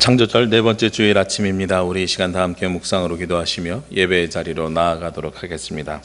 창조절 네 번째 주일 아침입니다. 우리 이 시간 다 함께 묵상으로 기도하시며 예배의 자리로 나아가도록 하겠습니다.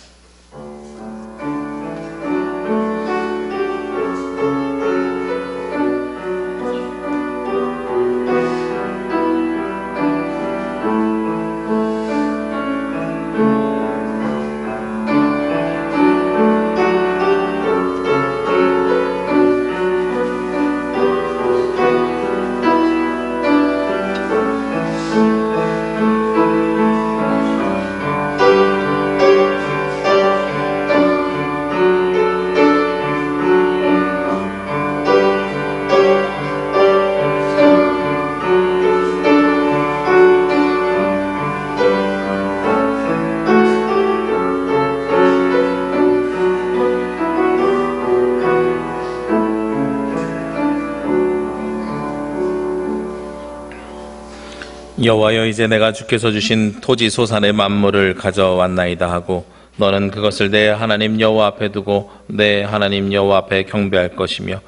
여호와여, 이제 내가 주께서 주신 토지 소산의 만물을 가져왔나이다 하고 너는 그것을 내 하나님 여호와 앞에 두고 내 하나님 여호와 앞에 경배할 것이며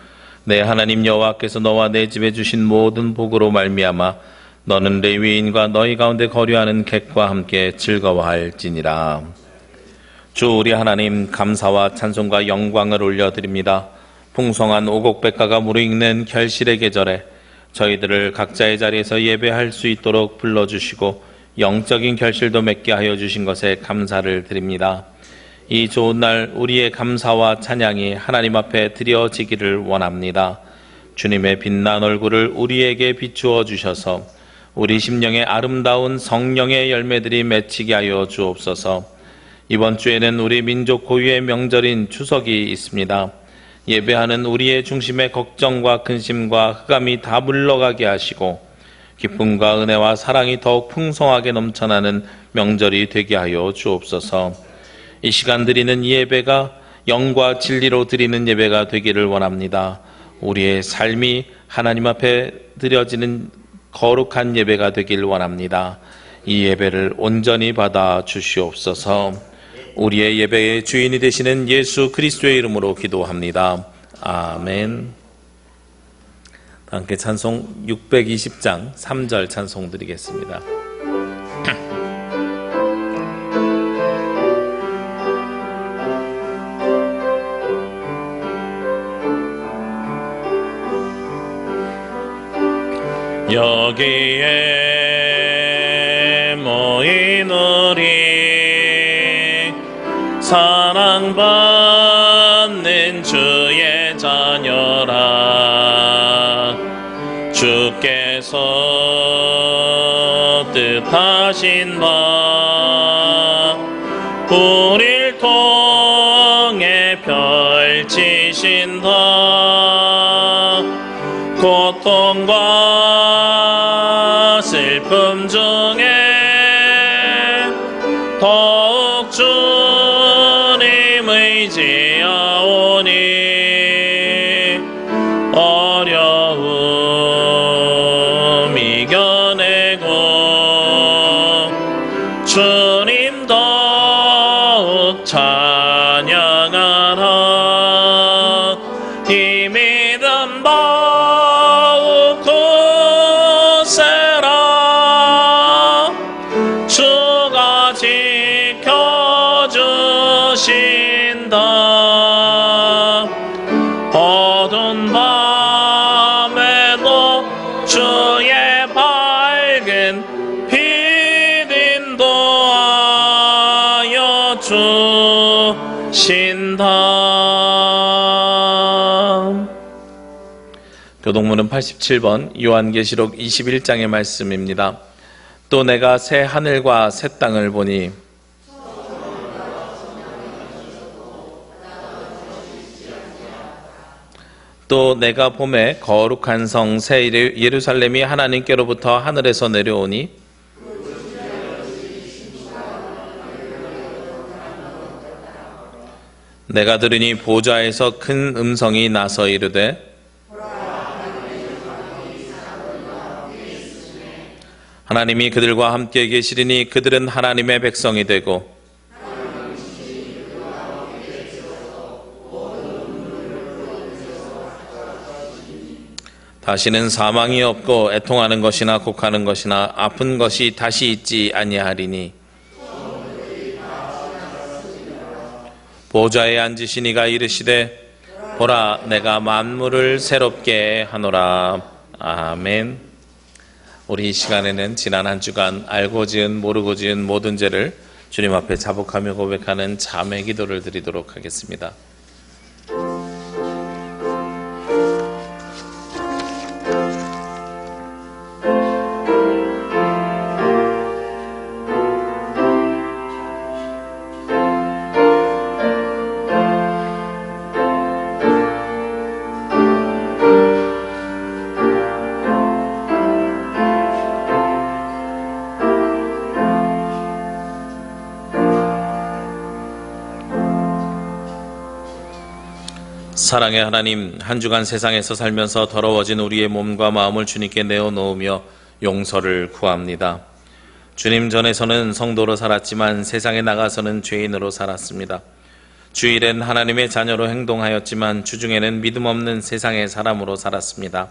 내 하나님 여호와께서 너와 내 집에 주신 모든 복으로 말미암아 너는 레위인과 너희 가운데 거류하는 객과 함께 즐거워할지니라. 주 우리 하나님, 감사와 찬송과 영광을 올려드립니다. 풍성한 오곡백과가 무르익는 결실의 계절에 저희들을 각자의 자리에서 예배할 수 있도록 불러주시고 영적인 결실도 맺게 하여 주신 것에 감사를 드립니다. 이 좋은 날 우리의 감사와 찬양이 하나님 앞에 드려지기를 원합니다. 주님의 빛난 얼굴을 우리에게 비추어 주셔서 우리 심령의 아름다운 성령의 열매들이 맺히게 하여 주옵소서. 이번 주에는 우리 민족 고유의 명절인 추석이 있습니다. 예배하는 우리의 중심에 걱정과 근심과 흑암이 다 물러가게 하시고 기쁨과 은혜와 사랑이 더욱 풍성하게 넘쳐나는 명절이 되게 하여 주옵소서. 이 시간 드리는 이 예배가 영과 진리로 드리는 예배가 되기를 원합니다. 우리의 삶이 하나님 앞에 드려지는 거룩한 예배가 되기를 원합니다. 이 예배를 온전히 받아 주시옵소서. 우리의 예배의 주인이 되시는 예수 그리스도의 이름으로 기도합니다. 아멘. 함께 찬송 620장 3절 찬송 드리겠습니다. 여기에 모인 우리 사랑받는 주의 자녀라. 주께서 뜻하신 바 우릴 통해 펼치신다. 고통과 슬픔 중에 더욱 주님 의지하오니 어려움 이겨내고 주님 더욱 찬양하라. 이 믿음 더욱 굳세라. 주가 지켜주신다. 어두운 밤에도 주의 밝은 빛 인도하여 주신다. 교동문은 87번 요한계시록 21장의 말씀입니다. 또 내가 새 하늘과 새 땅을 보니 또 내가 봄에 거룩한 성 새 예루살렘이 하나님께로부터 하늘에서 내려오니 내가 들으니 보좌에서 큰 음성이 나서 이르되 하나님이 그들과 함께 계시리니 그들은 하나님의 백성이 되고 다시는 사망이 없고 애통하는 것이나 곡하는 것이나 아픈 것이 다시 있지 아니하리니 보좌에 앉으신 이가 이르시되 보라 내가 만물을 새롭게 하노라. 아멘. 우리 이 시간에는 지난 한 주간 알고 지은 모르고 지은 모든 죄를 주님 앞에 자복하며 고백하는 자매 기도를 드리도록 하겠습니다. 사랑의 하나님, 한 주간 세상에서 살면서 더러워진 우리의 몸과 마음을 주님께 내어놓으며 용서를 구합니다. 주님 전에서는 성도로 살았지만 세상에 나가서는 죄인으로 살았습니다. 주일엔 하나님의 자녀로 행동하였지만 주중에는 믿음 없는 세상의 사람으로 살았습니다.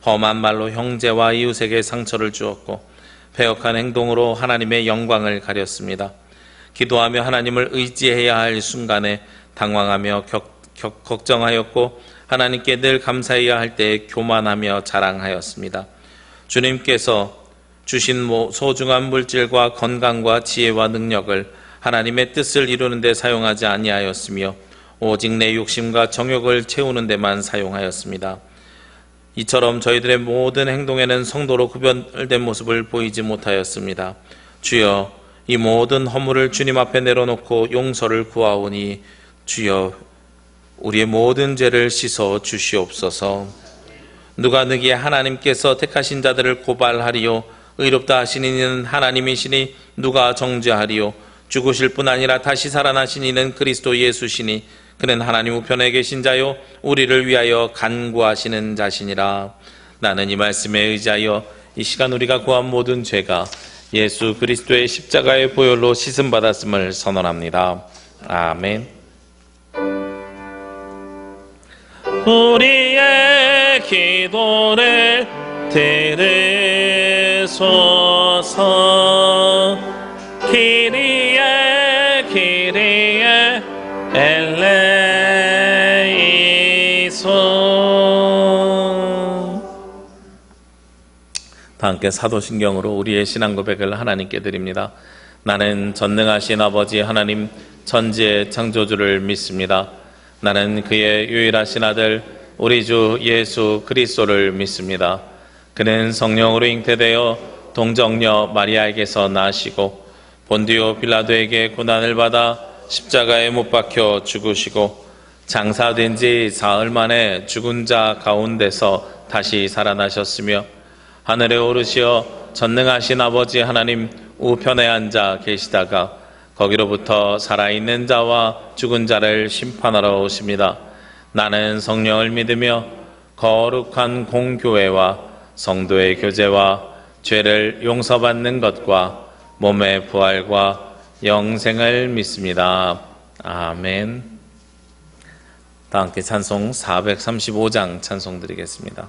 험한 말로 형제와 이웃에게 상처를 주었고 패역한 행동으로 하나님의 영광을 가렸습니다. 기도하며 하나님을 의지해야 할 순간에 당황하며 걱정하였고 하나님께 늘 감사해야 할 때에 교만하며 자랑하였습니다. 주님께서 주신 소중한 물질과 건강과 지혜와 능력을 하나님의 뜻을 이루는 데 사용하지 아니하였으며 오직 내 욕심과 정욕을 채우는 데만 사용하였습니다. 이처럼 저희들의 모든 행동에는 성도로 구별된 모습을 보이지 못하였습니다. 주여, 이 모든 허물을 주님 앞에 내려놓고 용서를 구하오니 주여 우리의 모든 죄를 씻어 주시옵소서. 누가 느기에 하나님께서 택하신 자들을 고발하리요 의롭다 하신 이는 하나님이시니 누가 정죄하리요 죽으실 뿐 아니라 다시 살아나신 이는 그리스도 예수시니 그는 하나님 우편에 계신 자요 우리를 위하여 간구하시는 자시니라. 나는 이 말씀에 의지하여 이 시간 우리가 구한 모든 죄가 예수 그리스도의 십자가의 보혈로 씻음 받았음을 선언합니다. 아멘. 우리의 기도를 들으소서. 키리에 키리에 엘레이소. 다 함께 사도신경으로 우리의 신앙 고백을 하나님께 드립니다. 나는 전능하신 아버지 하나님 천지의 창조주를 믿습니다. 나는 그의 유일하신 아들 우리 주 예수 그리스도를 믿습니다. 그는 성령으로 잉태되어 동정녀 마리아에게서 나시고 본디오 빌라도에게 고난을 받아 십자가에 못 박혀 죽으시고 장사된 지 사흘 만에 죽은 자 가운데서 다시 살아나셨으며 하늘에 오르시어 전능하신 아버지 하나님 우편에 앉아 계시다가 거기로부터 살아있는 자와 죽은 자를 심판하러 오십니다. 나는 성령을 믿으며 거룩한 공교회와 성도의 교제와 죄를 용서받는 것과 몸의 부활과 영생을 믿습니다. 아멘. 다 함께 찬송 435장 찬송 드리겠습니다.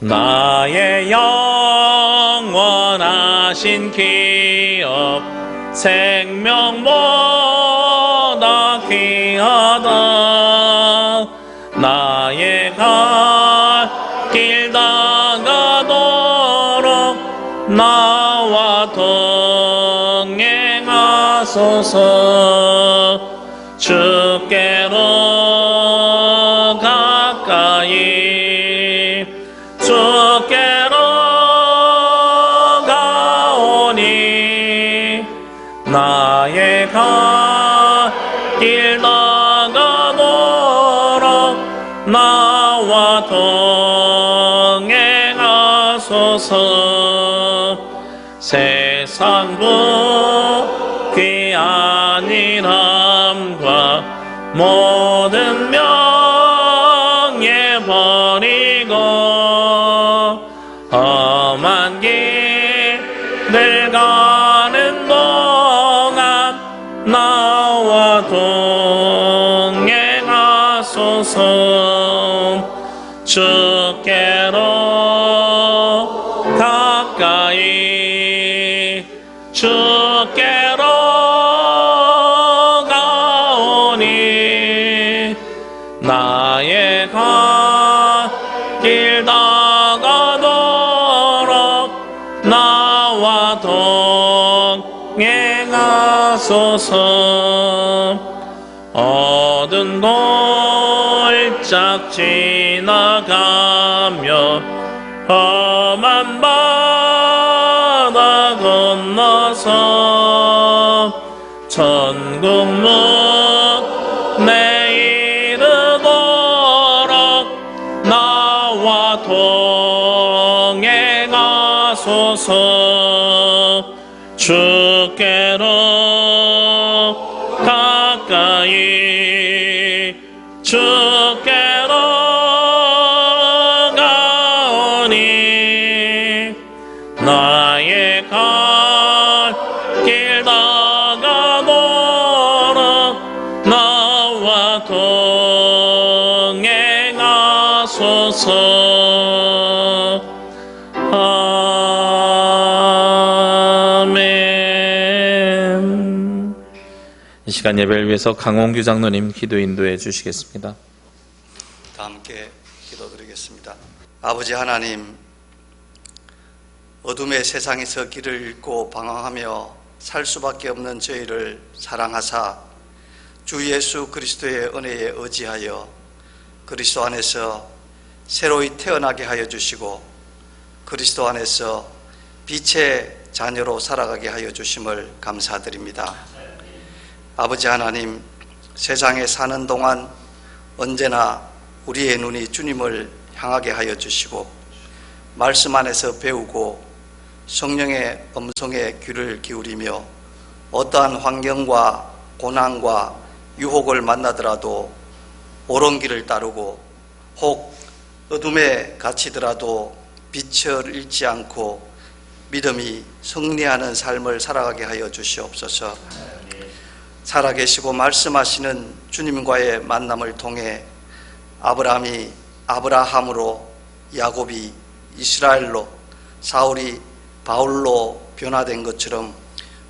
나의 영원하신 기업 생명보다 귀하다. 나의 갈 길 다가도록 나와 동행하소서. 주께로 가까이 주께로 가오니 나의 길 나가도록 나와 동행하소서. 세상 귀한 일함과 모든 명예 버리고 험한 길 늘 가는 동안 나와 동행하소서. 주께로 가까이 주께로 가오니 나의 길 다가도록 나와 동행하소서. 어두운 골짝 지나가며 험한 바다 건너서 천국 문에 이르도록 나와 동행하소서. 주께로 가까이 주께로 가오니 나의 길 다가도록 나와 동행하소서. 아멘. 이 시간 예배를 위해서 강홍규 장로님 기도 인도해 주시겠습니다. 다 함께 기도드리겠습니다. 아버지 하나님, 어둠의 세상에서 길을 잃고 방황하며 살 수밖에 없는 저희를 사랑하사 주 예수 그리스도의 은혜에 의지하여 그리스도 안에서 새로이 태어나게 하여 주시고 그리스도 안에서 빛의 자녀로 살아가게 하여 주심을 감사드립니다. 아버지 하나님, 세상에 사는 동안 언제나 우리의 눈이 주님을 향하게 하여 주시고 말씀 안에서 배우고 성령의 음성에 귀를 기울이며 어떠한 환경과 고난과 유혹을 만나더라도 옳은 길을 따르고 혹 어둠에 갇히더라도 빛을 잃지 않고 믿음이 승리하는 삶을 살아가게 하여 주시옵소서. 살아계시고 말씀하시는 주님과의 만남을 통해 아브라함이 아브라함으로, 야곱이 이스라엘로, 사울이 바울로 변화된 것처럼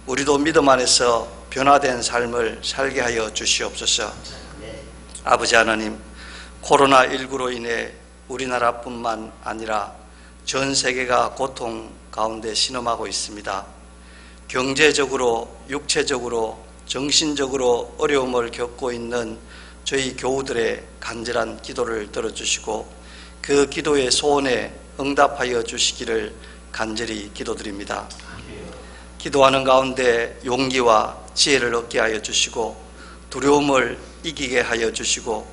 우리도 믿음 안에서 변화된 삶을 살게 하여 주시옵소서. 아버지 하나님, 코로나19로 인해 우리나라뿐만 아니라 전 세계가 고통 가운데 신음하고 있습니다. 경제적으로, 육체적으로, 정신적으로 어려움을 겪고 있는 저희 교우들의 간절한 기도를 들어주시고 그 기도의 소원에 응답하여 주시기를 간절히 기도드립니다. 기도하는 가운데 용기와 지혜를 얻게 하여 주시고 두려움을 이기게 하여 주시고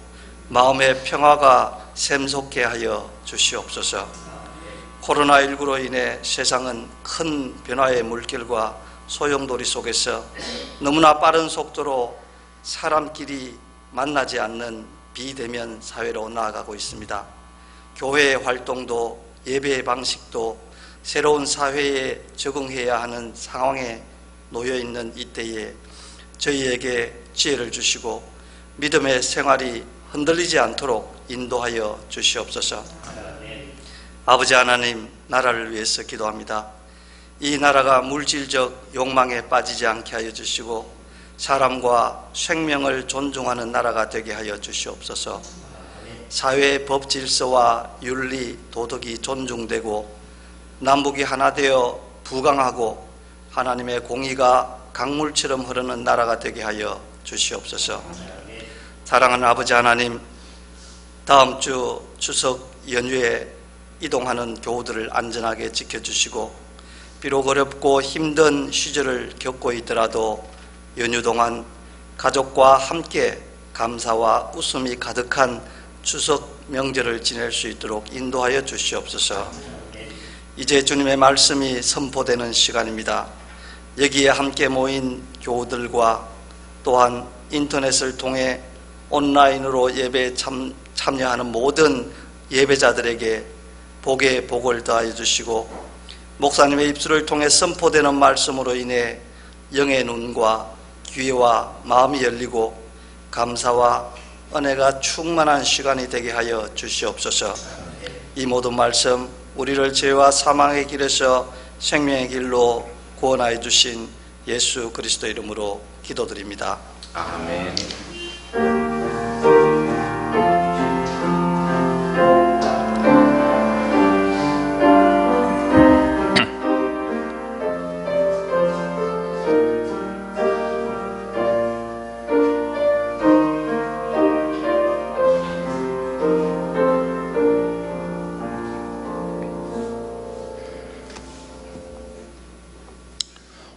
마음의 평화가 샘솟게 하여 주시옵소서. 코로나19로 인해 세상은 큰 변화의 물결과 소용돌이 속에서 너무나 빠른 속도로 사람끼리 만나지 않는 비대면 사회로 나아가고 있습니다. 교회의 활동도 예배의 방식도 새로운 사회에 적응해야 하는 상황에 놓여있는 이때에 저희에게 지혜를 주시고 믿음의 생활이 흔들리지 않도록 인도하여 주시옵소서. 아버지 하나님, 나라를 위해서 기도합니다. 이 나라가 물질적 욕망에 빠지지 않게 하여 주시고 사람과 생명을 존중하는 나라가 되게 하여 주시옵소서. 사회의 법 질서와 윤리, 도덕이 존중되고 남북이 하나 되어 부강하고 하나님의 공의가 강물처럼 흐르는 나라가 되게 하여 주시옵소서. 사랑하는 아버지 하나님, 다음 주 추석 연휴에 이동하는 교우들을 안전하게 지켜주시고 비록 어렵고 힘든 시절을 겪고 있더라도 연휴 동안 가족과 함께 감사와 웃음이 가득한 추석 명절을 지낼 수 있도록 인도하여 주시옵소서. 이제 주님의 말씀이 선포되는 시간입니다. 여기에 함께 모인 교우들과 또한 인터넷을 통해 온라인으로 예배에 참여하는 모든 예배자들에게 복에 복을 더하여 주시고 목사님의 입술을 통해 선포되는 말씀으로 인해 영의 눈과 귀와 마음이 열리고 감사와 은혜가 충만한 시간이 되게 하여 주시옵소서. 이 모든 말씀 우리를 죄와 사망의 길에서 생명의 길로 구원하여 주신 예수 그리스도 이름으로 기도드립니다. 아멘.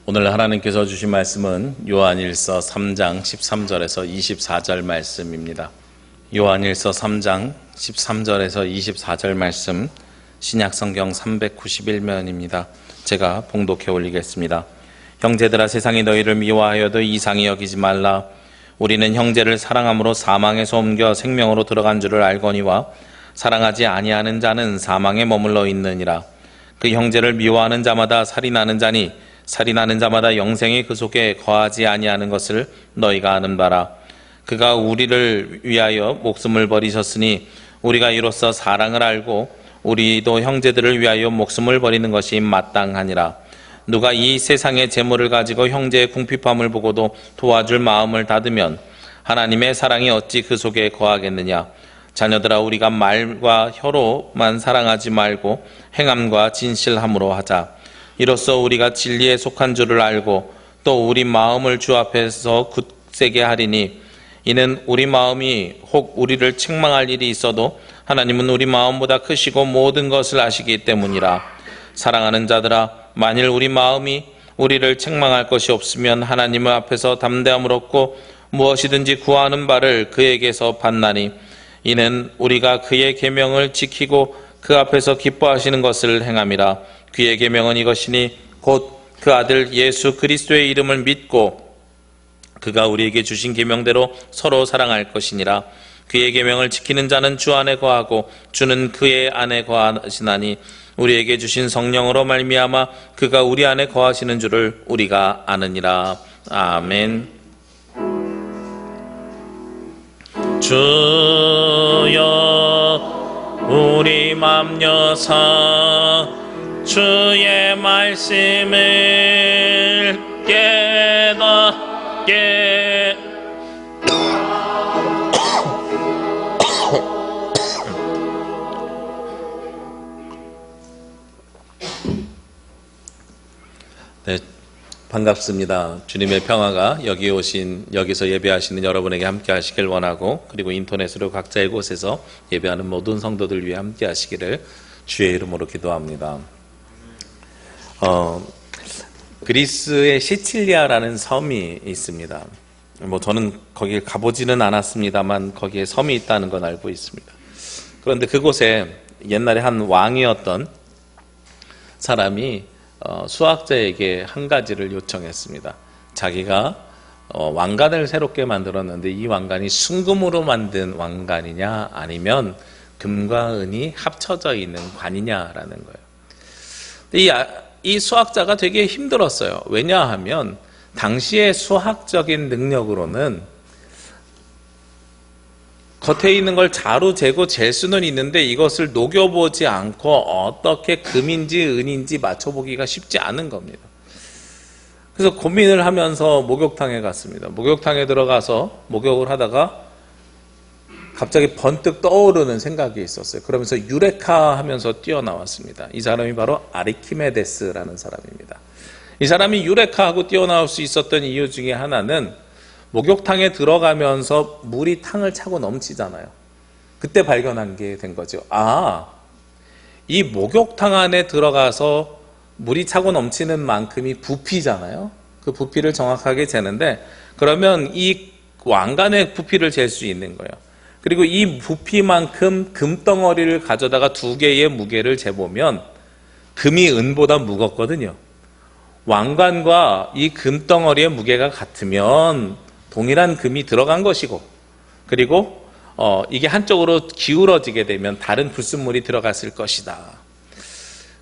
오늘 하나님께서 주신 말씀은 요한일서 3장 13절에서 24절 말씀입니다. 요한일서 3장 13절에서 24절 말씀, 신약성경 391면입니다. 제가 봉독해 올리겠습니다. 형제들아, 세상이 너희를 미워하여도 이상히 여기지 말라. 우리는 형제를 사랑함으로 사망에서 옮겨 생명으로 들어간 줄을 알거니와 사랑하지 아니하는 자는 사망에 머물러 있느니라. 그 형제를 미워하는 자마다 살인하는 자니 살인하는 자마다 영생이 그 속에 거하지 아니하는 것을 너희가 아는 바라. 그가 우리를 위하여 목숨을 버리셨으니 우리가 이로써 사랑을 알고 우리도 형제들을 위하여 목숨을 버리는 것이 마땅하니라. 누가 이 세상의 재물을 가지고 형제의 궁핍함을 보고도 도와줄 마음을 닫으면 하나님의 사랑이 어찌 그 속에 거하겠느냐. 자녀들아, 우리가 말과 혀로만 사랑하지 말고 행함과 진실함으로 하자. 이로써 우리가 진리에 속한 줄을 알고 또 우리 마음을 주 앞에서 굳세게 하리니, 이는 우리 마음이 혹 우리를 책망할 일이 있어도 하나님은 우리 마음보다 크시고 모든 것을 아시기 때문이라. 사랑하는 자들아, 만일 우리 마음이 우리를 책망할 것이 없으면 하나님 앞에서 담대함을 얻고 무엇이든지 구하는 바를 그에게서 받나니, 이는 우리가 그의 계명을 지키고 그 앞에서 기뻐하시는 것을 행함이라. 그의 계명은 이것이니 곧 그 아들 예수 그리스도의 이름을 믿고 그가 우리에게 주신 계명대로 서로 사랑할 것이니라. 그의 계명을 지키는 자는 주 안에 거하고 주는 그의 안에 거하시나니, 우리에게 주신 성령으로 말미암아 그가 우리 안에 거하시는 줄을 우리가 아느니라. 아멘. 주여 우리 맘 여사 주의 말씀을 깨닫게 네, 반갑습니다. 주님의 평화가 여기서 예배하시는 여러분에게 함께 하시길 원하고, 그리고 인터넷으로 각자의 곳에서 예배하는 모든 성도들 위해 함께 하시기를 주의 이름으로 기도합니다. 그리스의 시칠리아라는 섬이 있습니다. 저는 거기에 가보지는 않았습니다만 거기에 섬이 있다는 건 알고 있습니다. 그런데 그곳에 옛날에 한 왕이었던 사람이 수학자에게 한 가지를 요청했습니다. 자기가 왕관을 새롭게 만들었는데 이 왕관이 순금으로 만든 왕관이냐 아니면 금과 은이 합쳐져 있는 관이냐라는 거예요. 이 수학자가 되게 힘들었어요. 왜냐하면 당시의 수학적인 능력으로는 겉에 있는 걸 자루 재고 잴 수는 있는데 이것을 녹여보지 않고 어떻게 금인지 은인지 맞춰보기가 쉽지 않은 겁니다. 그래서 고민을 하면서 목욕탕에 갔습니다. 목욕탕에 들어가서 목욕을 하다가 갑자기 번뜩 떠오르는 생각이 있었어요. 그러면서 유레카 하면서 뛰어나왔습니다. 이 사람이 바로 아르키메데스라는 사람입니다. 이 사람이 유레카하고 뛰어나올 수 있었던 이유 중에 하나는 목욕탕에 들어가면서 물이 탕을 차고 넘치잖아요. 그때 발견한 게 된 거죠. 이 목욕탕 안에 들어가서 물이 차고 넘치는 만큼이 부피잖아요. 그 부피를 정확하게 재는데, 그러면 이 왕관의 부피를 잴 수 있는 거예요. 그리고 이 부피만큼 금덩어리를 가져다가 두 개의 무게를 재보면 금이 은보다 무겁거든요. 왕관과 이 금덩어리의 무게가 같으면 동일한 금이 들어간 것이고, 그리고 이게 한쪽으로 기울어지게 되면 다른 불순물이 들어갔을 것이다.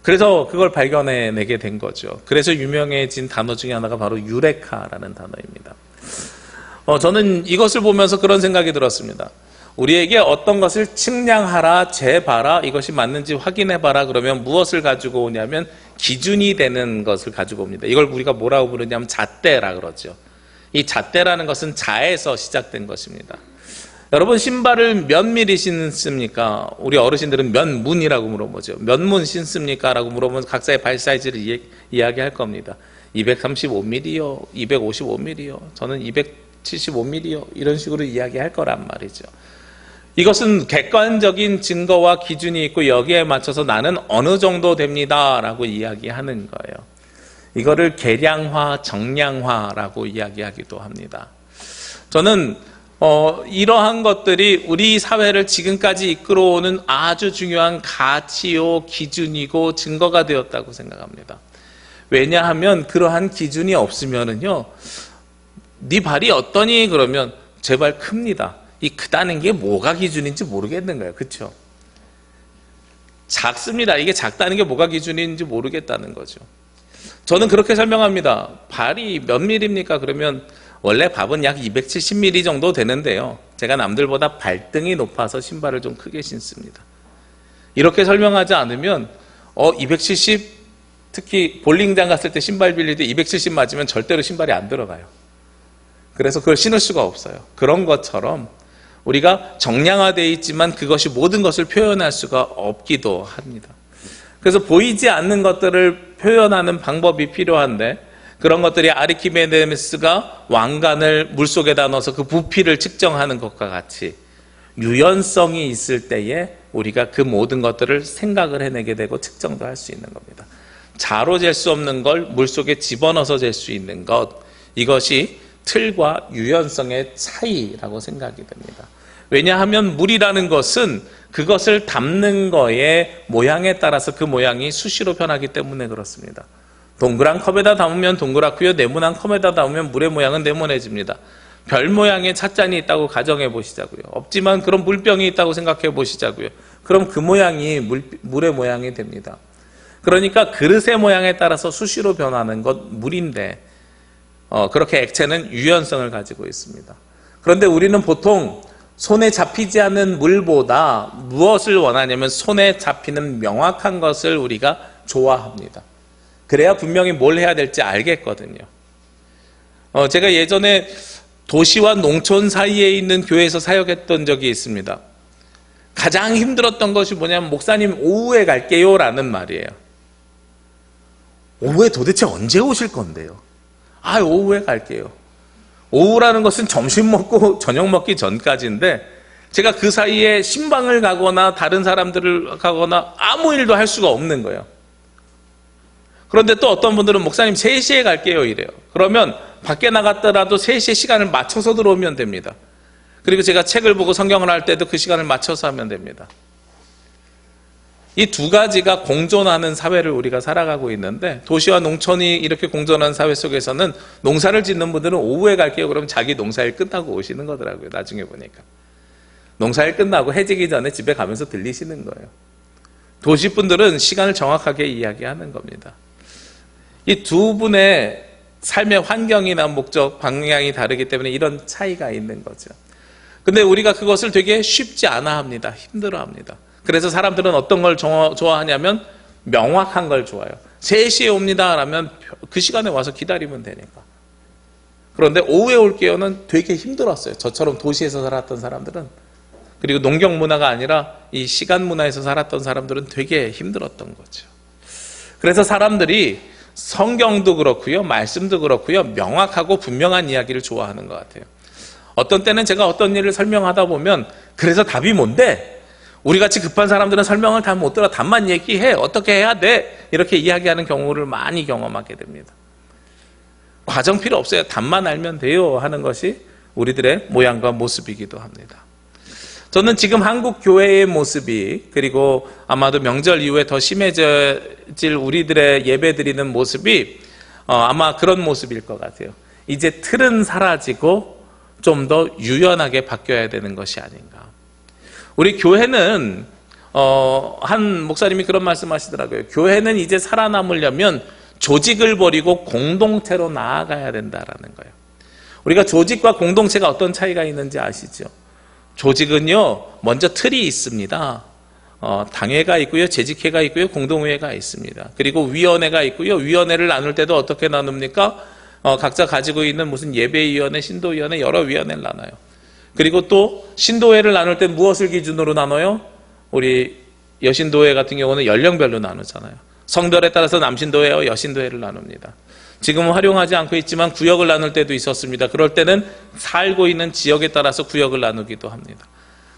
그래서 그걸 발견해내게 된 거죠. 그래서 유명해진 단어 중에 하나가 바로 유레카라는 단어입니다. 저는 이것을 보면서 그런 생각이 들었습니다. 우리에게 어떤 것을 측량하라, 재봐라, 이것이 맞는지 확인해봐라 그러면 무엇을 가지고 오냐면 기준이 되는 것을 가지고 옵니다. 이걸 우리가 뭐라고 부르냐면 잣대라 그러죠. 이 잣대라는 것은 자에서 시작된 것입니다. 여러분, 신발을 몇 미리 신습니까? 우리 어르신들은 몇 문이라고 물어보죠. 몇 문 신습니까? 라고 물어보면 각자의 발 사이즈를 이야기할 겁니다. 235mm요, 255mm요, 저는 275mm요, 이런 식으로 이야기할 거란 말이죠. 이것은 객관적인 증거와 기준이 있고 여기에 맞춰서 나는 어느 정도 됩니다 라고 이야기하는 거예요. 이거를 계량화, 정량화라고 이야기하기도 합니다. 저는 이러한 것들이 우리 사회를 지금까지 이끌어오는 아주 중요한 가치요, 기준이고 증거가 되었다고 생각합니다. 왜냐하면 그러한 기준이 없으면은요, 네 발이 어떠니? 그러면 제 발 큽니다. 이 크다는 게 뭐가 기준인지 모르겠는 거예요. 그렇죠? 작습니다. 이게 작다는 게 뭐가 기준인지 모르겠다는 거죠. 저는 그렇게 설명합니다. 발이 몇 밀입니까? 그러면 원래 밥은 약 270mm 정도 되는데요, 제가 남들보다 발등이 높아서 신발을 좀 크게 신습니다. 이렇게 설명하지 않으면 270, 특히 볼링장 갔을 때 신발 빌릴 때 270 맞으면 절대로 신발이 안 들어가요. 그래서 그걸 신을 수가 없어요. 그런 것처럼 우리가 정량화되어 있지만 그것이 모든 것을 표현할 수가 없기도 합니다. 그래서 보이지 않는 것들을 표현하는 방법이 필요한데, 그런 것들이 아르키메데스가 왕관을 물속에다 넣어서 그 부피를 측정하는 것과 같이 유연성이 있을 때에 우리가 그 모든 것들을 생각을 해내게 되고 측정도 할 수 있는 겁니다. 자로 잴 수 없는 걸 물속에 집어넣어서 잴 수 있는 것, 이것이 틀과 유연성의 차이라고 생각이 됩니다. 왜냐하면 물이라는 것은 그것을 담는 거의 모양에 따라서 그 모양이 수시로 변하기 때문에 그렇습니다. 동그란 컵에다 담으면 동그랗고요, 네모난 컵에다 담으면 물의 모양은 네모내집니다. 별 모양의 찻잔이 있다고 가정해 보시자고요. 없지만 그런 물병이 있다고 생각해 보시자고요. 그럼 그 모양이 물의 모양이 됩니다. 그러니까 그릇의 모양에 따라서 수시로 변하는 것 물인데, 그렇게 액체는 유연성을 가지고 있습니다. 그런데 우리는 보통 손에 잡히지 않는 물보다 무엇을 원하냐면 손에 잡히는 명확한 것을 우리가 좋아합니다. 그래야 분명히 뭘 해야 될지 알겠거든요. 제가 예전에 도시와 농촌 사이에 있는 교회에서 사역했던 적이 있습니다. 가장 힘들었던 것이 뭐냐면, 목사님 오후에 갈게요 라는 말이에요. 오후에 도대체 언제 오실 건데요? 오후에 갈게요. 오후라는 것은 점심 먹고 저녁 먹기 전까지인데, 제가 그 사이에 신방을 가거나 다른 사람들을 가거나 아무 일도 할 수가 없는 거예요. 그런데 또 어떤 분들은 목사님 3시에 갈게요 이래요. 그러면 밖에 나갔더라도 3시에 시간을 맞춰서 들어오면 됩니다. 그리고 제가 책을 보고 성경을 할 때도 그 시간을 맞춰서 하면 됩니다. 이 두 가지가 공존하는 사회를 우리가 살아가고 있는데, 도시와 농촌이 이렇게 공존하는 사회 속에서는 농사를 짓는 분들은 오후에 갈게요 그러면 자기 농사일 끝나고 오시는 거더라고요. 나중에 보니까 농사일 끝나고 해지기 전에 집에 가면서 들리시는 거예요. 도시 분들은 시간을 정확하게 이야기하는 겁니다. 이 두 분의 삶의 환경이나 목적, 방향이 다르기 때문에 이런 차이가 있는 거죠. 근데 우리가 그것을 되게 쉽지 않아 합니다. 힘들어 합니다. 그래서 사람들은 어떤 걸 좋아하냐면 명확한 걸 좋아해요. 3시에 옵니다 라면 그 시간에 와서 기다리면 되니까. 그런데 오후에 올게요는 되게 힘들었어요. 저처럼 도시에서 살았던 사람들은, 그리고 농경 문화가 아니라 이 시간 문화에서 살았던 사람들은 되게 힘들었던 거죠. 그래서 사람들이 성경도 그렇고요, 말씀도 그렇고요, 명확하고 분명한 이야기를 좋아하는 것 같아요. 어떤 때는 제가 어떤 일을 설명하다 보면, 그래서 답이 뭔데? 우리같이 급한 사람들은 설명을 다 못 들어. 답만 얘기해. 어떻게 해야 돼? 이렇게 이야기하는 경우를 많이 경험하게 됩니다. 과정 필요 없어요. 답만 알면 돼요 하는 것이 우리들의 모양과 모습이기도 합니다. 저는 지금 한국 교회의 모습이, 그리고 아마도 명절 이후에 더 심해질 우리들의 예배드리는 모습이 아마 그런 모습일 것 같아요. 이제 틀은 사라지고 좀 더 유연하게 바뀌어야 되는 것이 아닌가. 우리 교회는 한 목사님이 그런 말씀하시더라고요. 교회는 이제 살아남으려면 조직을 버리고 공동체로 나아가야 된다라는 거예요. 우리가 조직과 공동체가 어떤 차이가 있는지 아시죠? 조직은요, 먼저 틀이 있습니다. 당회가 있고요, 재직회가 있고요, 공동회가 있습니다. 그리고 위원회가 있고요. 위원회를 나눌 때도 어떻게 나눕니까? 각자 가지고 있는 무슨 예배위원회, 신도위원회, 여러 위원회를 나눠요. 그리고 또 신도회를 나눌 때 무엇을 기준으로 나눠요? 우리 여신도회 같은 경우는 연령별로 나누잖아요. 성별에 따라서 남신도회와 여신도회를 나눕니다. 지금은 활용하지 않고 있지만 구역을 나눌 때도 있었습니다. 그럴 때는 살고 있는 지역에 따라서 구역을 나누기도 합니다.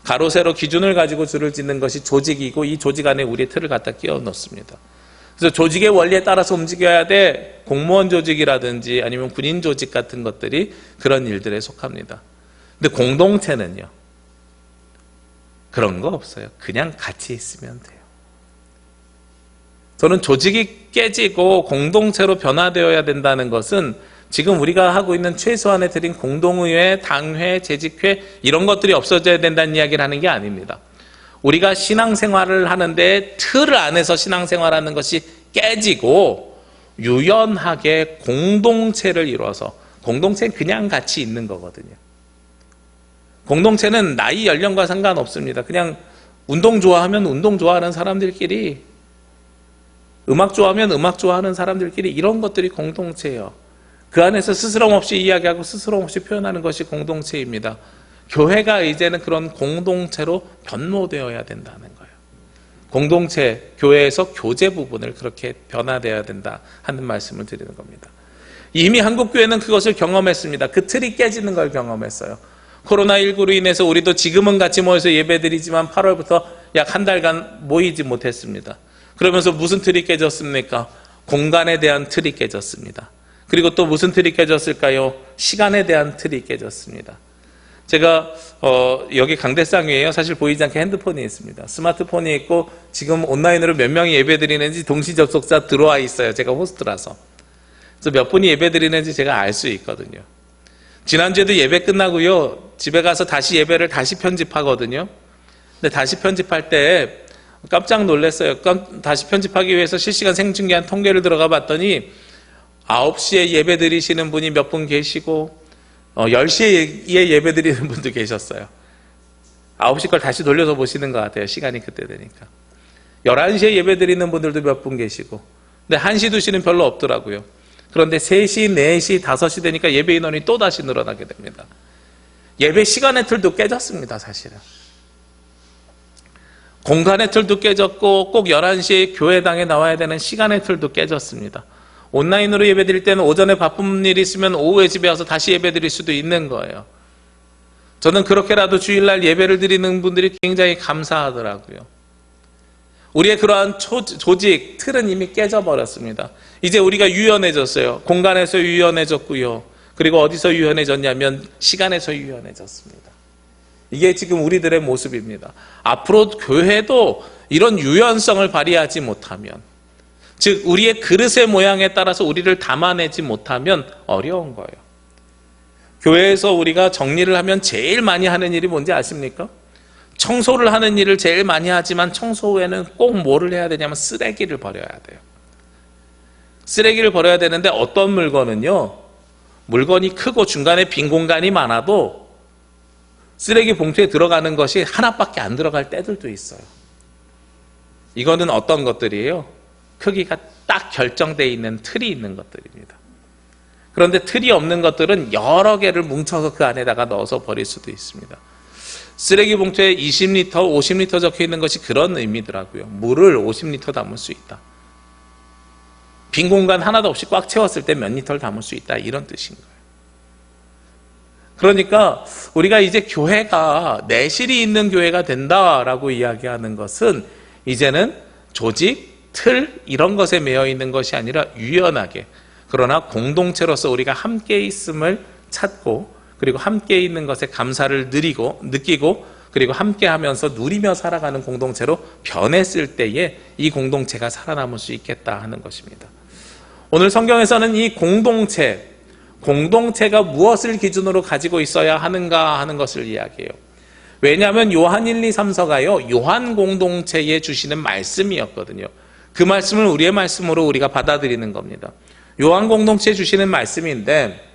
가로 세로 기준을 가지고 줄을 짓는 것이 조직이고 이 조직 안에 우리의 틀을 갖다 끼워 넣습니다. 그래서 조직의 원리에 따라서 움직여야 돼. 공무원 조직이라든지 아니면 군인 조직 같은 것들이 그런 일들에 속합니다. 근데 공동체는요, 그런 거 없어요. 그냥 같이 있으면 돼요. 저는 조직이 깨지고 공동체로 변화되어야 된다는 것은 지금 우리가 하고 있는 최소한의 틀인 공동의회, 당회, 재직회 이런 것들이 없어져야 된다는 이야기를 하는 게 아닙니다. 우리가 신앙생활을 하는데 틀 안에서 신앙생활하는 것이 깨지고 유연하게 공동체를 이루어서, 공동체는 그냥 같이 있는 거거든요. 공동체는 나이 연령과 상관없습니다. 그냥 운동 좋아하면 운동 좋아하는 사람들끼리, 음악 좋아하면 음악 좋아하는 사람들끼리, 이런 것들이 공동체예요. 그 안에서 스스럼 없이 이야기하고 스스럼 없이 표현하는 것이 공동체입니다. 교회가 이제는 그런 공동체로 변모되어야 된다는 거예요. 공동체, 교회에서 교제 부분을 그렇게 변화되어야 된다 하는 말씀을 드리는 겁니다. 이미 한국교회는 그것을 경험했습니다. 그 틀이 깨지는 걸 경험했어요. 코로나19로 인해서 우리도 지금은 같이 모여서 예배드리지만 8월부터 약 한 달간 모이지 못했습니다. 그러면서 무슨 틀이 깨졌습니까? 공간에 대한 틀이 깨졌습니다. 그리고 또 무슨 틀이 깨졌을까요? 시간에 대한 틀이 깨졌습니다. 제가 여기 강대상위에요. 사실 보이지 않게 핸드폰이 있습니다. 스마트폰이 있고 지금 온라인으로 몇 명이 예배드리는지 동시 접속자 들어와 있어요. 제가 호스트라서. 그래서 몇 분이 예배드리는지 제가 알 수 있거든요. 지난주에도 예배 끝나고요, 집에 가서 다시 예배를 다시 편집하거든요. 근데 다시 편집할 때 깜짝 놀랐어요. 다시 편집하기 위해서 실시간 생중계한 통계를 들어가 봤더니 9시에 예배 드리시는 분이 몇 분 계시고 10시에 예배 드리는 분도 계셨어요. 9시 걸 다시 돌려서 보시는 것 같아요. 시간이 그때 되니까. 11시에 예배 드리는 분들도 몇 분 계시고, 근데 1시, 2시는 별로 없더라고요. 그런데 3시, 4시, 5시 되니까 예배 인원이 또 다시 늘어나게 됩니다. 예배 시간의 틀도 깨졌습니다. 사실은. 공간의 틀도 깨졌고 꼭 11시에 교회당에 나와야 되는 시간의 틀도 깨졌습니다. 온라인으로 예배 드릴 때는 오전에 바쁜 일이 있으면 오후에 집에 와서 다시 예배 드릴 수도 있는 거예요. 저는 그렇게라도 주일날 예배를 드리는 분들이 굉장히 감사하더라고요. 우리의 그러한 조직, 틀은 이미 깨져버렸습니다. 이제 우리가 유연해졌어요. 공간에서 유연해졌고요. 그리고 어디서 유연해졌냐면 시간에서 유연해졌습니다. 이게 지금 우리들의 모습입니다. 앞으로 교회도 이런 유연성을 발휘하지 못하면, 즉 우리의 그릇의 모양에 따라서 우리를 담아내지 못하면 어려운 거예요. 교회에서 우리가 정리를 하면 제일 많이 하는 일이 뭔지 아십니까? 청소를 하는 일을 제일 많이 하지만 청소 후에는 꼭 뭐를 해야 되냐면 쓰레기를 버려야 돼요. 쓰레기를 버려야 되는데 어떤 물건은요, 물건이 크고 중간에 빈 공간이 많아도 쓰레기 봉투에 들어가는 것이 하나밖에 안 들어갈 때들도 있어요. 이거는 어떤 것들이에요? 크기가 딱 결정되어 있는 틀이 있는 것들입니다. 그런데 틀이 없는 것들은 여러 개를 뭉쳐서 그 안에다가 넣어서 버릴 수도 있습니다. 쓰레기 봉투에 20리터, 50리터 적혀 있는 것이 그런 의미더라고요. 물을 50리터 담을 수 있다. 빈 공간 하나도 없이 꽉 채웠을 때 몇 리터를 담을 수 있다. 이런 뜻인 거예요. 그러니까 우리가 이제 교회가 내실이 있는 교회가 된다라고 이야기하는 것은 이제는 조직, 틀 이런 것에 매여 있는 것이 아니라 유연하게, 그러나 공동체로서 우리가 함께 있음을 찾고, 그리고 함께 있는 것에 감사를 느끼고 그리고 함께 하면서 누리며 살아가는 공동체로 변했을 때에 이 공동체가 살아남을 수 있겠다 하는 것입니다. 오늘 성경에서는 이 공동체가 무엇을 기준으로 가지고 있어야 하는가 하는 것을 이야기해요. 왜냐하면 요한 1, 2, 3서가요 요한 공동체에 주시는 말씀이었거든요. 그 말씀을 우리의 말씀으로 우리가 받아들이는 겁니다. 요한 공동체에 주시는 말씀인데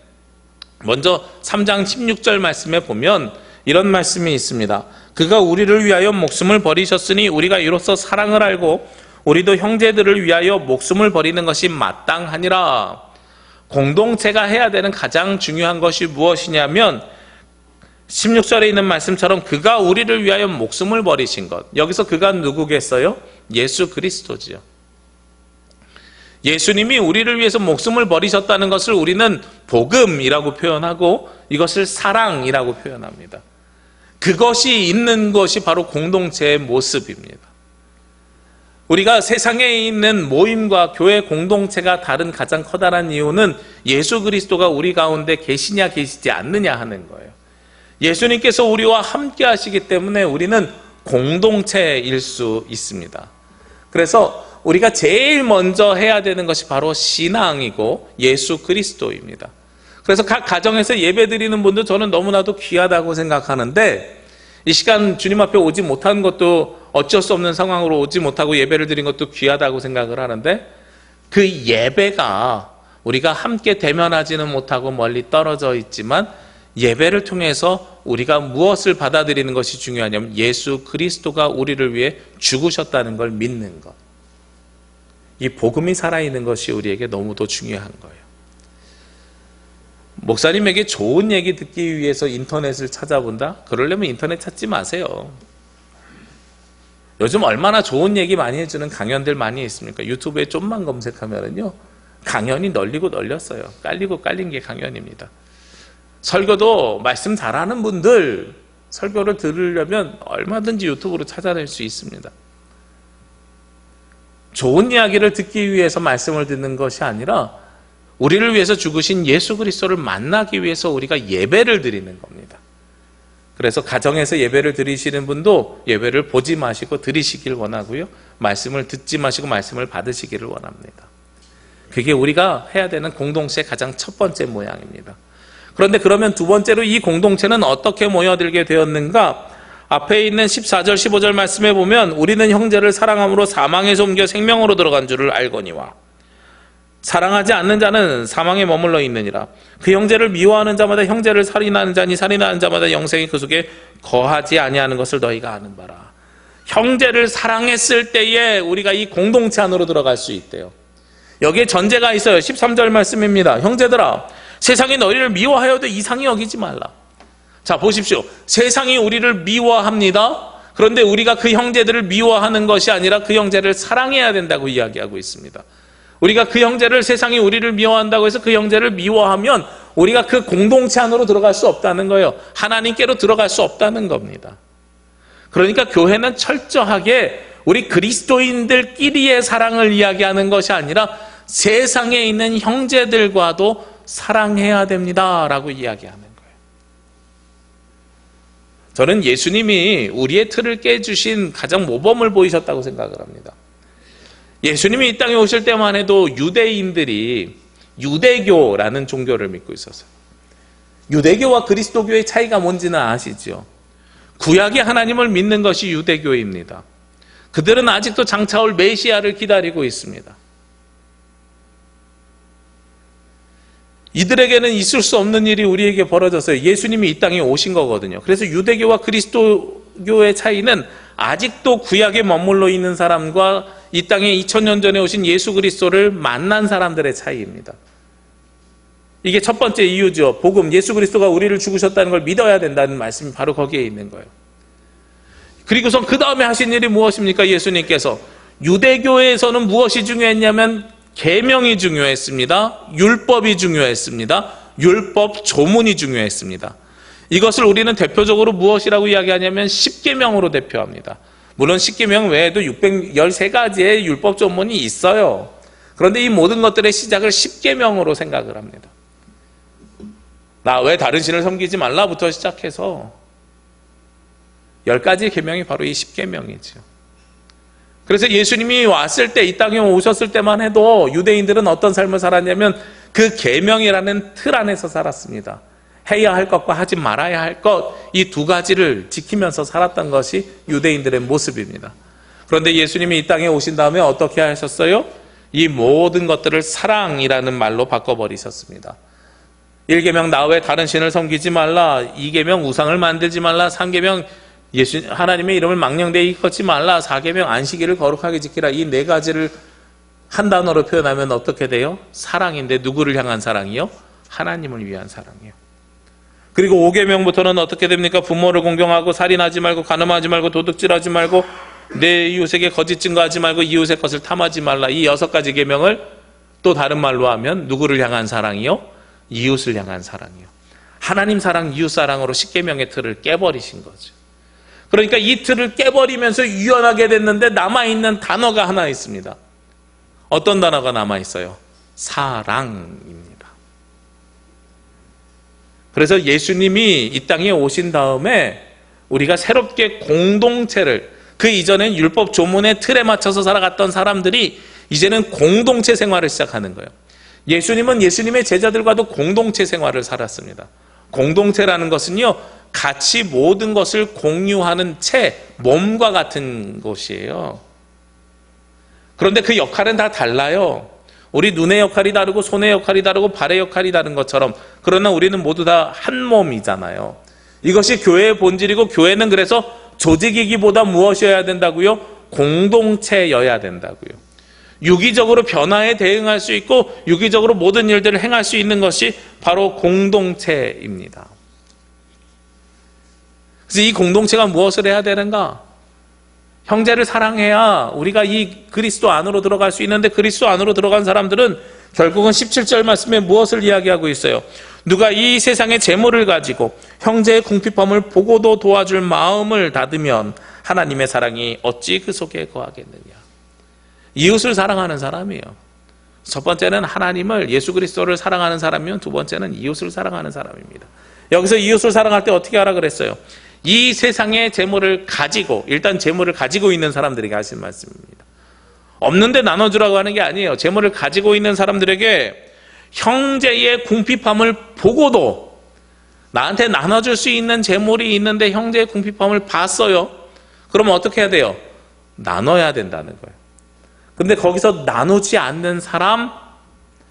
먼저 3장 16절 말씀에 보면 이런 말씀이 있습니다. 그가 우리를 위하여 목숨을 버리셨으니 우리가 이로써 사랑을 알고 우리도 형제들을 위하여 목숨을 버리는 것이 마땅하니라. 공동체가 해야 되는 가장 중요한 것이 무엇이냐면 16절에 있는 말씀처럼 그가 우리를 위하여 목숨을 버리신 것. 여기서 그가 누구겠어요? 예수 그리스도지요. 예수님이 우리를 위해서 목숨을 버리셨다는 것을 우리는 복음이라고 표현하고 이것을 사랑이라고 표현합니다. 그것이 있는 것이 바로 공동체의 모습입니다. 우리가 세상에 있는 모임과 교회 공동체가 다른 가장 커다란 이유는 예수 그리스도가 우리 가운데 계시냐 계시지 않느냐 하는 거예요. 예수님께서 우리와 함께 하시기 때문에 우리는 공동체일 수 있습니다. 그래서 우리가 제일 먼저 해야 되는 것이 바로 신앙이고 예수 그리스도입니다. 그래서 각 가정에서 예배 드리는 분도 저는 너무나도 귀하다고 생각하는데 이 시간 주님 앞에 오지 못한 것도 어쩔 수 없는 상황으로 오지 못하고 예배를 드린 것도 귀하다고 생각을 하는데 그 예배가 우리가 함께 대면하지는 못하고 멀리 떨어져 있지만 예배를 통해서 우리가 무엇을 받아들이는 것이 중요하냐면 예수 그리스도가 우리를 위해 죽으셨다는 걸 믿는 것. 이 복음이 살아있는 것이 우리에게 너무도 중요한 거예요. 목사님에게 좋은 얘기 듣기 위해서 인터넷을 찾아본다? 그러려면 인터넷 찾지 마세요. 요즘 얼마나 좋은 얘기 많이 해주는 강연들 많이 있습니까? 유튜브에 좀만 검색하면요 강연이 널리고 널렸어요. 깔리고 깔린 게 강연입니다. 설교도 말씀 잘하는 분들 설교를 들으려면 얼마든지 유튜브로 찾아낼 수 있습니다. 좋은 이야기를 듣기 위해서 말씀을 듣는 것이 아니라 우리를 위해서 죽으신 예수 그리스도를 만나기 위해서 우리가 예배를 드리는 겁니다. 그래서 가정에서 예배를 드리시는 분도 예배를 보지 마시고 드리시길 원하고요. 말씀을 듣지 마시고 말씀을 받으시기를 원합니다. 그게 우리가 해야 되는 공동체의 가장 첫 번째 모양입니다. 그런데 그러면 두 번째로 이 공동체는 어떻게 모여들게 되었는가? 앞에 있는 14절 15절 말씀에 보면 우리는 형제를 사랑함으로 사망에서 옮겨 생명으로 들어간 줄을 알거니와 사랑하지 않는 자는 사망에 머물러 있느니라. 그 형제를 미워하는 자마다 형제를 살인하는 자니 살인하는 자마다 영생이 그 속에 거하지 아니하는 것을 너희가 아는 바라. 형제를 사랑했을 때에 우리가 이 공동체 안으로 들어갈 수 있대요. 여기에 전제가 있어요. 13절 말씀입니다. 형제들아 세상이 너희를 미워하여도 이상히 여기지 말라. 자 보십시오. 세상이 우리를 미워합니다. 그런데 우리가 그 형제들을 미워하는 것이 아니라 그 형제를 사랑해야 된다고 이야기하고 있습니다. 우리가 그 형제를 세상이 우리를 미워한다고 해서 그 형제를 미워하면 우리가 그 공동체 안으로 들어갈 수 없다는 거예요. 하나님께로 들어갈 수 없다는 겁니다. 그러니까 교회는 철저하게 우리 그리스도인들끼리의 사랑을 이야기하는 것이 아니라 세상에 있는 형제들과도 사랑해야 됩니다라고 이야기하는 거예요. 저는 예수님이 우리의 틀을 깨주신 가장 모범을 보이셨다고 생각을 합니다. 예수님이 이 땅에 오실 때만 해도 유대인들이 유대교라는 종교를 믿고 있었어요. 유대교와 그리스도교의 차이가 뭔지는 아시죠? 구약의 하나님을 믿는 것이 유대교입니다. 그들은 아직도 장차올 메시아를 기다리고 있습니다. 이들에게는 있을 수 없는 일이 우리에게 벌어졌어요. 예수님이 이 땅에 오신 거거든요. 그래서 유대교와 그리스도교의 차이는 아직도 구약에 머물러 있는 사람과 이 땅에 2000년 전에 오신 예수 그리스도를 만난 사람들의 차이입니다. 이게 첫 번째 이유죠. 복음, 예수 그리스도가 우리를 죽으셨다는 걸 믿어야 된다는 말씀이 바로 거기에 있는 거예요. 그리고선 그 다음에 하신 일이 무엇입니까? 예수님께서 유대교에서는 무엇이 중요했냐면 계명이 중요했습니다. 율법이 중요했습니다. 율법 조문이 중요했습니다. 이것을 우리는 대표적으로 무엇이라고 이야기하냐면 십계명으로 대표합니다. 물론 십계명 외에도 613가지의 율법 조문이 있어요. 그런데 이 모든 것들의 시작을 십계명으로 생각을 합니다. 나 왜 다른 신을 섬기지 말라부터 시작해서 10가지 계명이 바로 이 십계명이죠. 그래서 예수님이 왔을 때, 이 땅에 오셨을 때만 해도 유대인들은 어떤 삶을 살았냐면 그 계명이라는 틀 안에서 살았습니다. 해야 할 것과 하지 말아야 할 것, 이 두 가지를 지키면서 살았던 것이 유대인들의 모습입니다. 그런데 예수님이 이 땅에 오신 다음에 어떻게 하셨어요? 이 모든 것들을 사랑이라는 말로 바꿔버리셨습니다. 1계명 나 외에 다른 신을 섬기지 말라, 2계명 우상을 만들지 말라, 3계명 하나님의 이름을 망령되이 일컫지 말라, 4계명 안식일을 거룩하게 지키라. 이 네 가지를 한 단어로 표현하면 어떻게 돼요? 사랑인데 누구를 향한 사랑이요? 하나님을 위한 사랑이요. 그리고 5계명부터는 어떻게 됩니까? 부모를 공경하고 살인하지 말고 간음하지 말고 도둑질하지 말고 내 이웃에게 거짓 증거하지 말고 이웃의 것을 탐하지 말라. 이 6가지 계명을 또 다른 말로 하면 누구를 향한 사랑이요? 이웃을 향한 사랑이요. 하나님 사랑, 이웃 사랑으로 10계명의 틀을 깨버리신 거죠. 그러니까 이 틀을 깨버리면서 유연하게 됐는데 남아있는 단어가 하나 있습니다. 어떤 단어가 남아있어요? 사랑입니다. 그래서 예수님이 이 땅에 오신 다음에 우리가 새롭게 공동체를, 그 이전엔 율법 조문의 틀에 맞춰서 살아갔던 사람들이 이제는 공동체 생활을 시작하는 거예요. 예수님은 예수님의 제자들과도 공동체 생활을 살았습니다. 공동체라는 것은요, 같이 모든 것을 공유하는 채, 몸과 같은 곳이에요. 그런데 그 역할은 다 달라요. 우리 눈의 역할이 다르고 손의 역할이 다르고 발의 역할이 다른 것처럼, 그러나 우리는 모두 다 한 몸이잖아요. 이것이 교회의 본질이고, 교회는 그래서 조직이기보다 무엇이어야 된다고요? 공동체여야 된다고요. 유기적으로 변화에 대응할 수 있고 유기적으로 모든 일들을 행할 수 있는 것이 바로 공동체입니다. 그래서 이 공동체가 무엇을 해야 되는가? 형제를 사랑해야 우리가 이 그리스도 안으로 들어갈 수 있는데, 그리스도 안으로 들어간 사람들은 결국은 17절 말씀에 무엇을 이야기하고 있어요? 누가 이 세상의 재물을 가지고 형제의 궁핍함을 보고도 도와줄 마음을 닫으면 하나님의 사랑이 어찌 그 속에 거하겠느냐. 이웃을 사랑하는 사람이에요. 첫 번째는 하나님을, 예수 그리스도를 사랑하는 사람이면 두 번째는 이웃을 사랑하는 사람입니다. 여기서 이웃을 사랑할 때 어떻게 하라 그랬어요? 이 세상의 재물을 가지고, 일단 재물을 가지고 있는 사람들에게 하신 말씀입니다. 없는데 나눠주라고 하는 게 아니에요. 재물을 가지고 있는 사람들에게 형제의 궁핍함을 보고도, 나한테 나눠줄 수 있는 재물이 있는데 형제의 궁핍함을 봤어요. 그러면 어떻게 해야 돼요? 나눠야 된다는 거예요. 근데 거기서 나누지 않는 사람,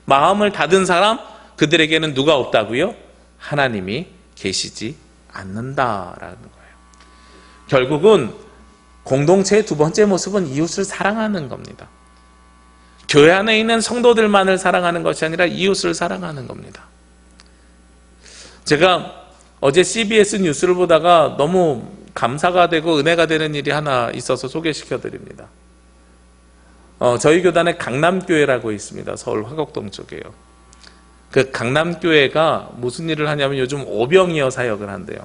마음을 닫은 사람, 그들에게는 누가 없다고요? 하나님이 계시지 않는다라는 거예요. 결국은 공동체의 두 번째 모습은 이웃을 사랑하는 겁니다. 교회 안에 있는 성도들만을 사랑하는 것이 아니라 이웃을 사랑하는 겁니다. 제가 어제 CBS 뉴스를 보다가 너무 감사가 되고 은혜가 되는 일이 하나 있어서 소개시켜 드립니다. 저희 교단에 강남교회라고 있습니다. 서울 화곡동 쪽에요. 그 강남교회가 무슨 일을 하냐면 요즘 오병이어 사역을 한대요.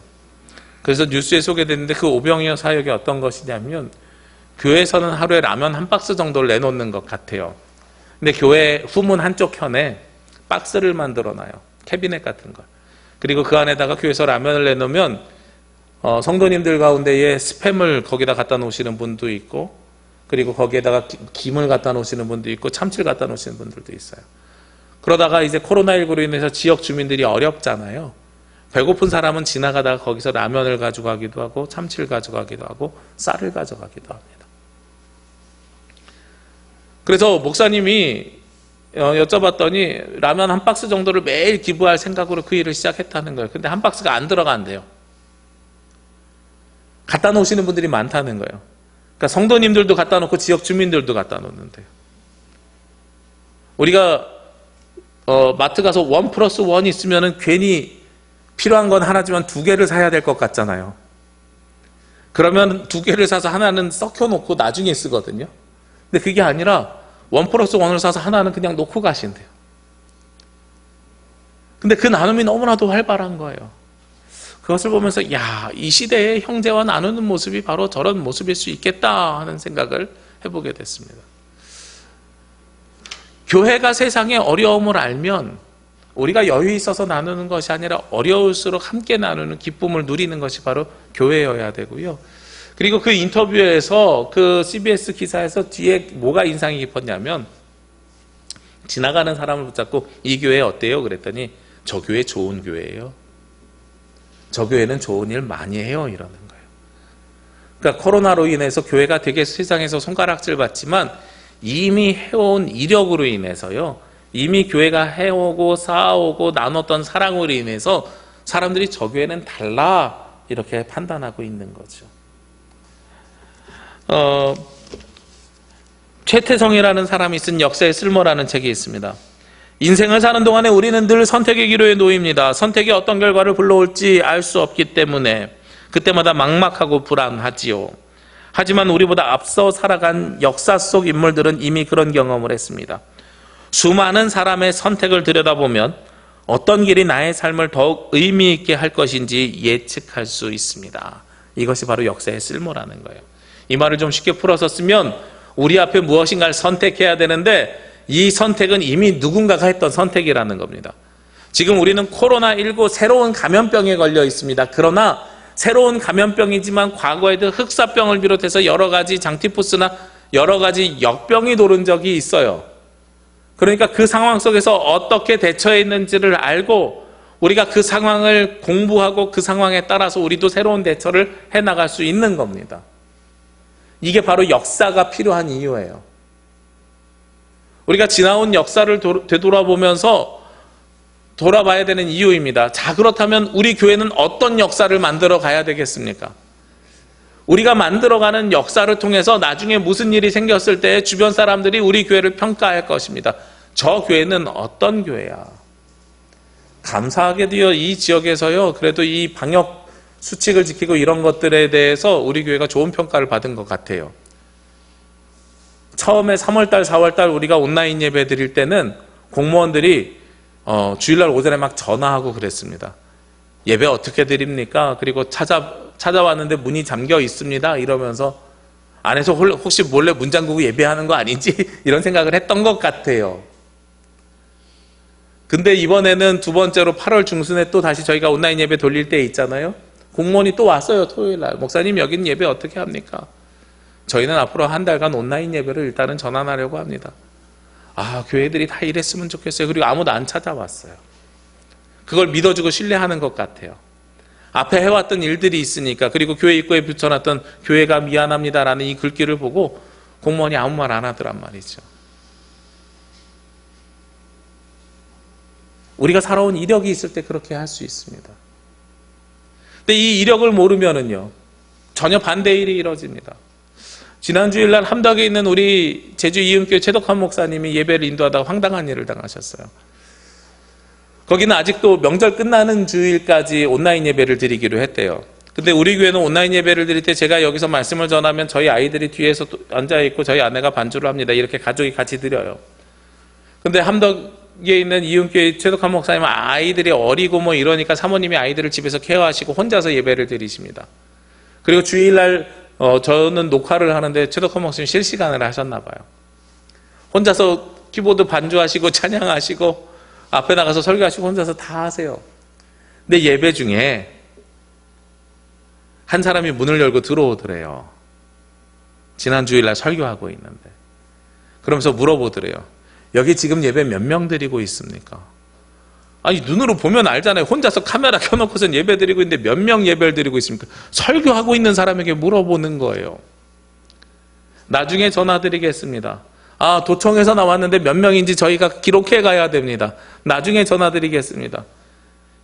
그래서 뉴스에 소개됐는데, 그 오병이어 사역이 어떤 것이냐면 교회에서는 하루에 라면 한 박스 정도를 내놓는 것 같아요. 근데 교회 후문 한쪽 편에 박스를 만들어 놔요. 캐비넷 같은 거. 그리고 그 안에다가 교회에서 라면을 내놓으면 성도님들 가운데에 스팸을 거기다 갖다 놓으시는 분도 있고, 그리고 거기에다가 김을 갖다 놓으시는 분도 있고, 참치를 갖다 놓으시는 분들도 있어요. 그러다가 이제 코로나19로 인해서 지역 주민들이 어렵잖아요. 배고픈 사람은 지나가다가 거기서 라면을 가져가기도 하고, 참치를 가져가기도 하고, 쌀을 가져가기도 합니다. 그래서 목사님이 여쭤봤더니 라면 한 박스 정도를 매일 기부할 생각으로 그 일을 시작했다는 거예요. 근데 한 박스가 안 들어간대요. 갖다 놓으시는 분들이 많다는 거예요. 그러니까 성도님들도 갖다 놓고 지역 주민들도 갖다 놓는데요. 우리가 마트 가서 1+1 있으면은 괜히 필요한 건 하나지만 2개를 사야 될 것 같잖아요. 그러면 2개를 사서 하나는 썩혀놓고 나중에 쓰거든요. 근데 그게 아니라 1+1을 사서 하나는 그냥 놓고 가신대요. 근데 그 나눔이 너무나도 활발한 거예요. 그것을 보면서 야, 이 시대에 형제와 나누는 모습이 바로 저런 모습일 수 있겠다 하는 생각을 해보게 됐습니다. 교회가 세상의 어려움을 알면 우리가 여유 있어서 나누는 것이 아니라 어려울수록 함께 나누는 기쁨을 누리는 것이 바로 교회여야 되고요. 그리고 그 인터뷰에서, 그 CBS 기사에서 뒤에 뭐가 인상이 깊었냐면, 지나가는 사람을 붙잡고 이 교회 어때요? 그랬더니 저 교회 좋은 교회예요. 저 교회는 좋은 일 많이 해요, 이러는 거예요. 그러니까 코로나로 인해서 교회가 되게 세상에서 손가락질 받지만 이미 해온 이력으로 인해서요, 이미 교회가 해오고 쌓아오고 나눴던 사랑으로 인해서 사람들이 저 교회는 달라 이렇게 판단하고 있는 거죠. 최태성이라는 사람이 쓴 역사의 쓸모라는 책이 있습니다. 인생을 사는 동안에 우리는 늘 선택의 기로에 놓입니다. 선택이 어떤 결과를 불러올지 알 수 없기 때문에 그때마다 막막하고 불안하지요. 하지만 우리보다 앞서 살아간 역사 속 인물들은 이미 그런 경험을 했습니다. 수많은 사람의 선택을 들여다보면 어떤 길이 나의 삶을 더욱 의미 있게 할 것인지 예측할 수 있습니다. 이것이 바로 역사의 쓸모라는 거예요. 이 말을 좀 쉽게 풀어서 쓰면 우리 앞에 무엇인가를 선택해야 되는데 이 선택은 이미 누군가가 했던 선택이라는 겁니다. 지금 우리는 코로나19 새로운 감염병에 걸려 있습니다. 그러나 새로운 감염병이지만 과거에도 흑사병을 비롯해서 여러 가지 장티푸스나 여러 가지 역병이 도른 적이 있어요. 그러니까 그 상황 속에서 어떻게 대처했는지를 알고 우리가 그 상황을 공부하고 그 상황에 따라서 우리도 새로운 대처를 해나갈 수 있는 겁니다. 이게 바로 역사가 필요한 이유예요. 우리가 지나온 역사를 되돌아보면서 돌아봐야 되는 이유입니다. 자, 그렇다면 우리 교회는 어떤 역사를 만들어 가야 되겠습니까? 우리가 만들어가는 역사를 통해서 나중에 무슨 일이 생겼을 때 주변 사람들이 우리 교회를 평가할 것입니다. 저 교회는 어떤 교회야? 감사하게도요, 이 지역에서요, 그래도 이 방역 수칙을 지키고 이런 것들에 대해서 우리 교회가 좋은 평가를 받은 것 같아요. 처음에 3월달, 4월달 우리가 온라인 예배 드릴 때는 공무원들이 주일날 오전에 막 전화하고 그랬습니다. 예배 어떻게 드립니까? 그리고 찾아왔는데 문이 잠겨 있습니다. 이러면서 안에서 혹시 몰래 문 잠그고 예배하는 거 아니지? 이런 생각을 했던 것 같아요. 근데 이번에는 두 번째로 8월 중순에 또 다시 저희가 온라인 예배 돌릴 때 있잖아요. 공무원이 또 왔어요. 토요일날. 목사님 여기는 예배 어떻게 합니까? 저희는 앞으로 한 달간 온라인 예배를 일단은 전환하려고 합니다. 아, 교회들이 다 이랬으면 좋겠어요. 그리고 아무도 안 찾아왔어요. 그걸 믿어주고 신뢰하는 것 같아요. 앞에 해왔던 일들이 있으니까. 그리고 교회 입구에 붙여놨던 교회가 미안합니다라는 이 글귀를 보고 공무원이 아무 말 안 하더란 말이죠. 우리가 살아온 이력이 있을 때 그렇게 할 수 있습니다. 근데 이 이력을 모르면은요, 전혀 반대의 일이 이루어집니다. 지난 주일날 함덕에 있는 우리 제주 이음교회 최덕환 목사님이 예배를 인도하다가 황당한 일을 당하셨어요. 거기는 아직도 명절 끝나는 주일까지 온라인 예배를 드리기로 했대요. 근데 우리 교회는 온라인 예배를 드릴 때 제가 여기서 말씀을 전하면 저희 아이들이 뒤에서 앉아있고 저희 아내가 반주를 합니다. 이렇게 가족이 같이 드려요. 근데 함덕에 있는 이음교회 최덕환 목사님은 아이들이 어리고 뭐 이러니까 사모님이 아이들을 집에서 케어하시고 혼자서 예배를 드리십니다. 그리고 주일날 저는 녹화를 하는데 최덕환 목사님 실시간을 하셨나 봐요. 혼자서 키보드 반주하시고 찬양하시고 앞에 나가서 설교하시고 혼자서 다 하세요. 근데 예배 중에 한 사람이 문을 열고 들어오더래요. 지난 주일날 설교하고 있는데. 그러면서 물어보더래요. 여기 지금 예배 몇 명 드리고 있습니까? 아니, 눈으로 보면 알잖아요. 혼자서 카메라 켜놓고선 예배 드리고 있는데 몇 명 예배를 드리고 있습니까? 설교하고 있는 사람에게 물어보는 거예요. 나중에 전화 드리겠습니다. 아, 도청에서 나왔는데 몇 명인지 저희가 기록해 가야 됩니다. 나중에 전화 드리겠습니다.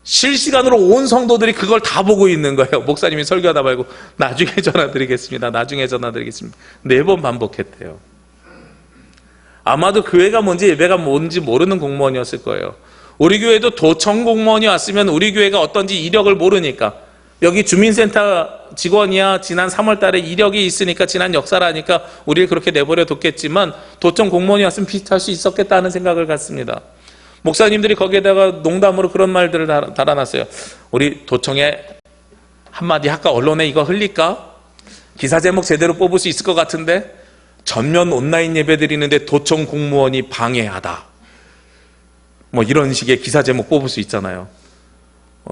실시간으로 온 성도들이 그걸 다 보고 있는 거예요. 목사님이 설교하다 말고 나중에 전화 드리겠습니다. 나중에 전화 드리겠습니다. 4번 반복했대요. 아마도 교회가 뭔지 예배가 뭔지 모르는 공무원이었을 거예요. 우리 교회도 도청 공무원이 왔으면 우리 교회가 어떤지 이력을 모르니까, 여기 주민센터 직원이야 지난 3월 달에 이력이 있으니까 지난 역사라니까 우리를 그렇게 내버려 뒀겠지만 도청 공무원이 왔으면 비슷할 수 있었겠다는 생각을 갖습니다. 목사님들이 거기에다가 농담으로 그런 말들을 달아놨어요. 우리 도청에 한마디 할까? 언론에 이거 흘릴까? 기사 제목 제대로 뽑을 수 있을 것 같은데 전면 온라인 예배 드리는데 도청 공무원이 방해하다. 뭐 이런 식의 기사 제목 뽑을 수 있잖아요.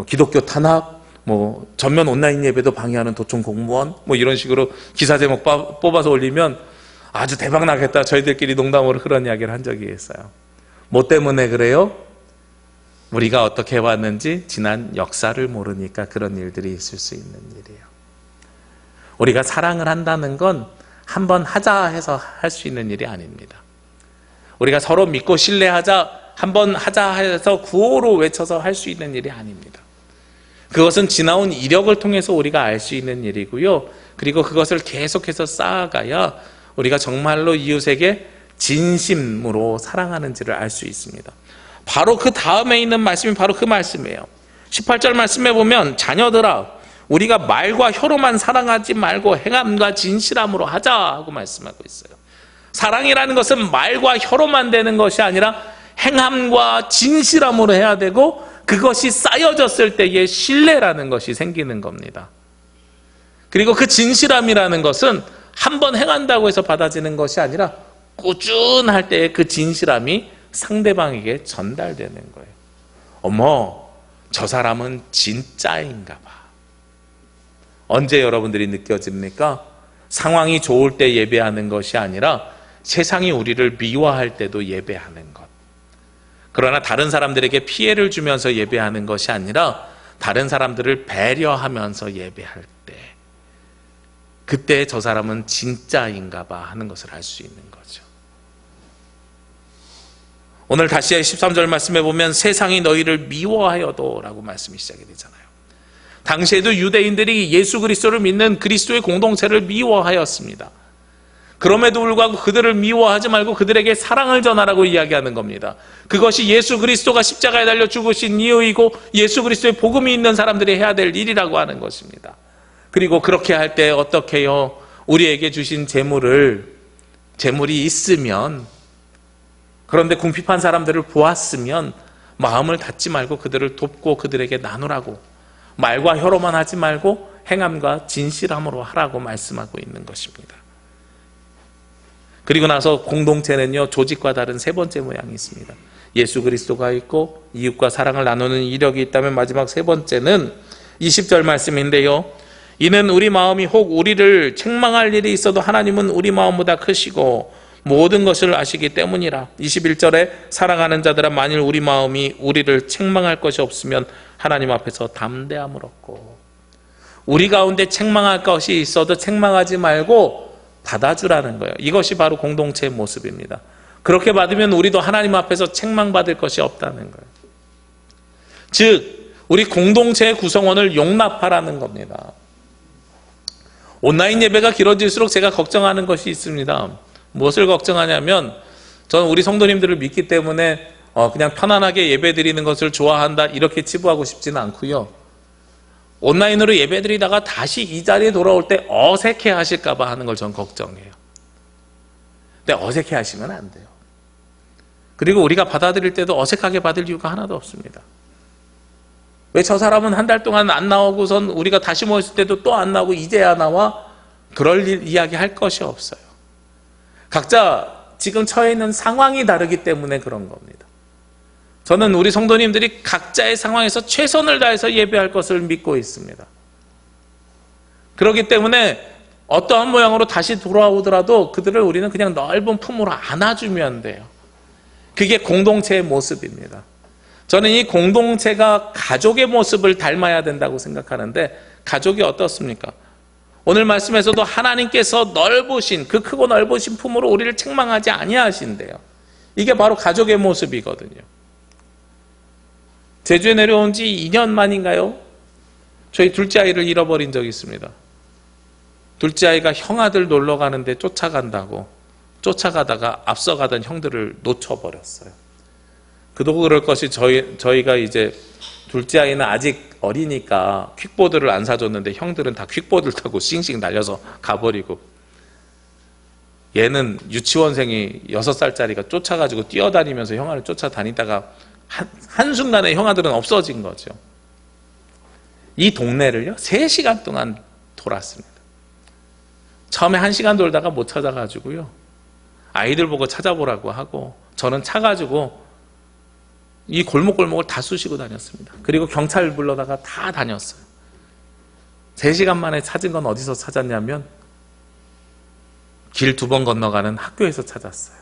기독교 탄압, 뭐 전면 온라인 예배도 방해하는 도청 공무원, 뭐 이런 식으로 기사 제목 뽑아서 올리면 아주 대박 나겠다. 저희들끼리 농담으로 그런 이야기를 한 적이 있어요. 뭐 때문에 그래요? 우리가 어떻게 해왔는지 지난 역사를 모르니까 그런 일들이 있을 수 있는 일이에요. 우리가 사랑을 한다는 건 한번 하자 해서 할 수 있는 일이 아닙니다. 우리가 서로 믿고 신뢰하자, 한번 하자 해서 구호로 외쳐서 할 수 있는 일이 아닙니다. 그것은 지나온 이력을 통해서 우리가 알 수 있는 일이고요. 그리고 그것을 계속해서 쌓아가야 우리가 정말로 이웃에게 진심으로 사랑하는지를 알 수 있습니다. 바로 그 다음에 있는 말씀이 바로 그 말씀이에요. 18절 말씀에 보면 자녀들아 우리가 말과 혀로만 사랑하지 말고 행함과 진실함으로 하자 하고 말씀하고 있어요. 사랑이라는 것은 말과 혀로만 되는 것이 아니라 행함과 진실함으로 해야 되고 그것이 쌓여졌을 때의 신뢰라는 것이 생기는 겁니다. 그리고 그 진실함이라는 것은 한번 행한다고 해서 받아지는 것이 아니라 꾸준할 때의 그 진실함이 상대방에게 전달되는 거예요. 어머, 저 사람은 진짜인가 봐. 언제 여러분들이 느껴집니까? 상황이 좋을 때 예배하는 것이 아니라 세상이 우리를 미워할 때도 예배하는 것. 그러나 다른 사람들에게 피해를 주면서 예배하는 것이 아니라 다른 사람들을 배려하면서 예배할 때, 그때 저 사람은 진짜인가 봐 하는 것을 알 수 있는 거죠. 오늘 다시 13절 말씀에 보면 세상이 너희를 미워하여도 라고 말씀이 시작이 되잖아요. 당시에도 유대인들이 예수 그리스도를 믿는 그리스도의 공동체를 미워하였습니다. 그럼에도 불구하고 그들을 미워하지 말고 그들에게 사랑을 전하라고 이야기하는 겁니다. 그것이 예수 그리스도가 십자가에 달려 죽으신 이유이고 예수 그리스도의 복음이 있는 사람들이 해야 될 일이라고 하는 것입니다. 그리고 그렇게 할 때 어떻게 해요? 우리에게 주신 재물이 있으면, 그런데 궁핍한 사람들을 보았으면 마음을 닫지 말고 그들을 돕고 그들에게 나누라고, 말과 혀로만 하지 말고 행함과 진실함으로 하라고 말씀하고 있는 것입니다. 그리고 나서 공동체는요, 조직과 다른 세 번째 모양이 있습니다. 예수 그리스도가 있고 이웃과 사랑을 나누는 이력이 있다면 마지막 세 번째는 20절 말씀인데요. 이는 우리 마음이 혹 우리를 책망할 일이 있어도 하나님은 우리 마음보다 크시고 모든 것을 아시기 때문이라. 21절에 사랑하는 자들아 만일 우리 마음이 우리를 책망할 것이 없으면 하나님 앞에서 담대함을 얻고, 우리 가운데 책망할 것이 있어도 책망하지 말고 받아주라는 거예요. 이것이 바로 공동체의 모습입니다. 그렇게 받으면 우리도 하나님 앞에서 책망받을 것이 없다는 거예요. 즉 우리 공동체의 구성원을 용납하라는 겁니다. 온라인 예배가 길어질수록 제가 걱정하는 것이 있습니다. 무엇을 걱정하냐면, 저는 우리 성도님들을 믿기 때문에 그냥 편안하게 예배 드리는 것을 좋아한다 이렇게 치부하고 싶지는 않고요. 온라인으로 예배 드리다가 다시 이 자리에 돌아올 때 어색해 하실까 봐 하는 걸 전 걱정해요. 근데 어색해 하시면 안 돼요. 그리고 우리가 받아들일 때도 어색하게 받을 이유가 하나도 없습니다. 왜 저 사람은 한 달 동안 안 나오고선 우리가 다시 모였을 때도 또 안 나오고 이제야 나와? 그럴 이야기 할 것이 없어요. 각자 지금 처해 있는 상황이 다르기 때문에 그런 겁니다. 저는 우리 성도님들이 각자의 상황에서 최선을 다해서 예배할 것을 믿고 있습니다. 그렇기 때문에 어떠한 모양으로 다시 돌아오더라도 그들을 우리는 그냥 넓은 품으로 안아주면 돼요. 그게 공동체의 모습입니다. 저는 이 공동체가 가족의 모습을 닮아야 된다고 생각하는데, 가족이 어떻습니까? 오늘 말씀에서도 하나님께서 넓으신, 그 크고 넓으신 품으로 우리를 책망하지 아니하신대요. 이게 바로 가족의 모습이거든요. 제주에 내려온 지 2년 만인가요? 저희 둘째 아이를 잃어버린 적이 있습니다. 둘째 아이가 형아들 놀러 가는데 쫓아간다고 쫓아가다가 앞서가던 형들을 놓쳐버렸어요. 그도 그럴 것이 저희가 이제 둘째 아이는 아직 어리니까 퀵보드를 안 사줬는데 형들은 다 퀵보드를 타고 싱싱 날려서 가버리고, 얘는 유치원생이 6살짜리가 쫓아가지고 뛰어다니면서 형아를 쫓아다니다가 한순간에 형아들은 없어진 거죠. 이 동네를요 3시간 동안 돌았습니다. 처음에 1시간 돌다가 못 찾아가지고요, 아이들 보고 찾아보라고 하고 저는 차 가지고 이 골목골목을 다 쑤시고 다녔습니다. 그리고 경찰 불러다가 다 다녔어요. 3시간 만에 찾은 건 어디서 찾았냐면 길 2번 건너가는 학교에서 찾았어요.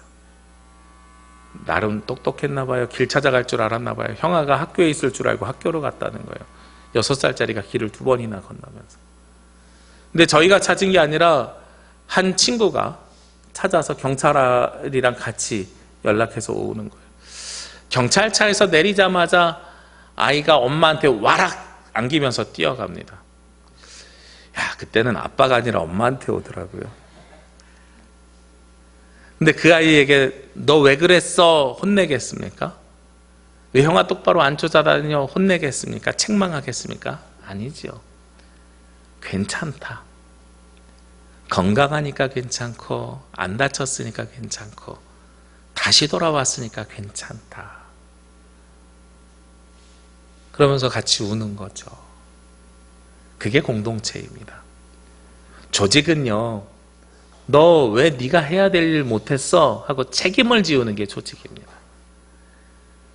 나름 똑똑했나 봐요. 길 찾아갈 줄 알았나 봐요. 형아가 학교에 있을 줄 알고 학교로 갔다는 거예요. 6살짜리가 길을 2번이나 건너면서. 근데 저희가 찾은 게 아니라 한 친구가 찾아서 경찰이랑 같이 연락해서 오는 거예요. 경찰차에서 내리자마자 아이가 엄마한테 와락 안기면서 뛰어갑니다. 야, 그때는 아빠가 아니라 엄마한테 오더라고요. 근데 그 아이에게 너 왜 그랬어? 혼내겠습니까? 왜 형아 똑바로 안 쫓아다녀? 혼내겠습니까? 책망하겠습니까? 아니죠. 괜찮다. 건강하니까 괜찮고 안 다쳤으니까 괜찮고 다시 돌아왔으니까 괜찮다. 그러면서 같이 우는 거죠. 그게 공동체입니다. 조직은요, 너 왜 네가 해야 될 일 못했어? 하고 책임을 지우는 게 조직입니다.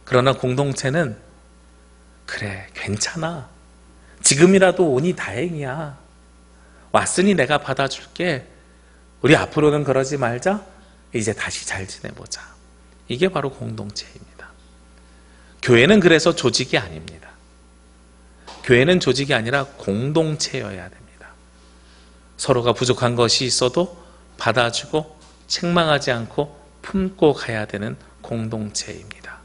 그러나 공동체는 그래, 괜찮아. 지금이라도 오니 다행이야. 왔으니 내가 받아줄게. 우리 앞으로는 그러지 말자. 이제 다시 잘 지내보자. 이게 바로 공동체입니다. 교회는 그래서 조직이 아닙니다. 교회는 조직이 아니라 공동체여야 됩니다. 서로가 부족한 것이 있어도 받아주고 책망하지 않고 품고 가야 되는 공동체입니다.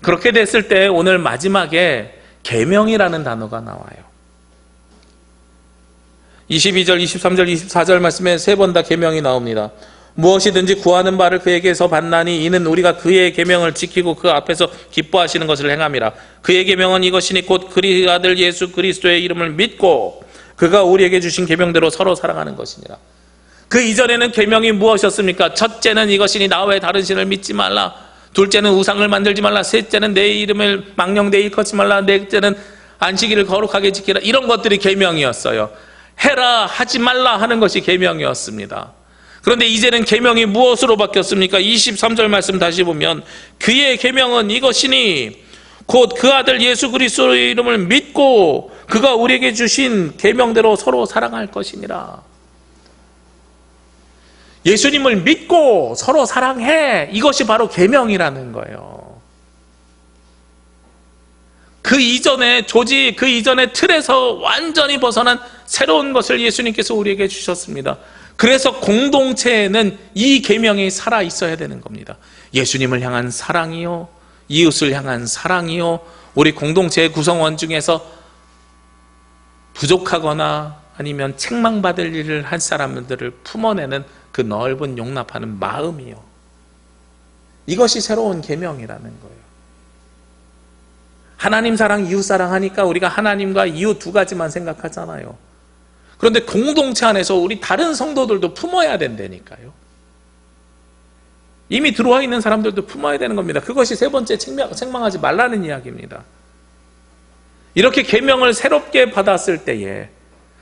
그렇게 됐을 때 오늘 마지막에 계명이라는 단어가 나와요. 22절, 23절, 24절 말씀에 3번 다 계명이 나옵니다. 무엇이든지 구하는 바를 그에게서 받나니 이는 우리가 그의 계명을 지키고 그 앞에서 기뻐하시는 것을 행함이라. 그의 계명은 이것이니 곧 그의 아들 예수 그리스도의 이름을 믿고 그가 우리에게 주신 계명대로 서로 사랑하는 것이니라. 그 이전에는 계명이 무엇이었습니까? 첫째는 이것이니 나 외에 다른 신을 믿지 말라. 둘째는 우상을 만들지 말라. 셋째는 내 이름을 망령되이 일컫지 말라. 넷째는 안식일을 거룩하게 지키라. 이런 것들이 계명이었어요. 해라 하지 말라 하는 것이 계명이었습니다. 그런데 이제는 계명이 무엇으로 바뀌었습니까? 23절 말씀 다시 보면 그의 계명은 이것이니 곧 그 아들 예수 그리스도의 이름을 믿고 그가 우리에게 주신 계명대로 서로 사랑할 것이니라. 예수님을 믿고 서로 사랑해. 이것이 바로 계명이라는 거예요. 그 이전의 조직, 그 이전의 틀에서 완전히 벗어난 새로운 것을 예수님께서 우리에게 주셨습니다. 그래서 공동체에는 이 계명이 살아 있어야 되는 겁니다. 예수님을 향한 사랑이요, 이웃을 향한 사랑이요, 우리 공동체의 구성원 중에서 부족하거나 아니면 책망받을 일을 한 사람들을 품어내는 그 넓은 용납하는 마음이요. 이것이 새로운 계명이라는 거예요. 하나님 사랑, 이웃 사랑 하니까 우리가 하나님과 이웃 두 가지만 생각하잖아요. 그런데 공동체 안에서 우리 다른 성도들도 품어야 된다니까요. 이미 들어와 있는 사람들도 품어야 되는 겁니다. 그것이 세 번째 책망하지 말라는 이야기입니다. 이렇게 계명을 새롭게 받았을 때에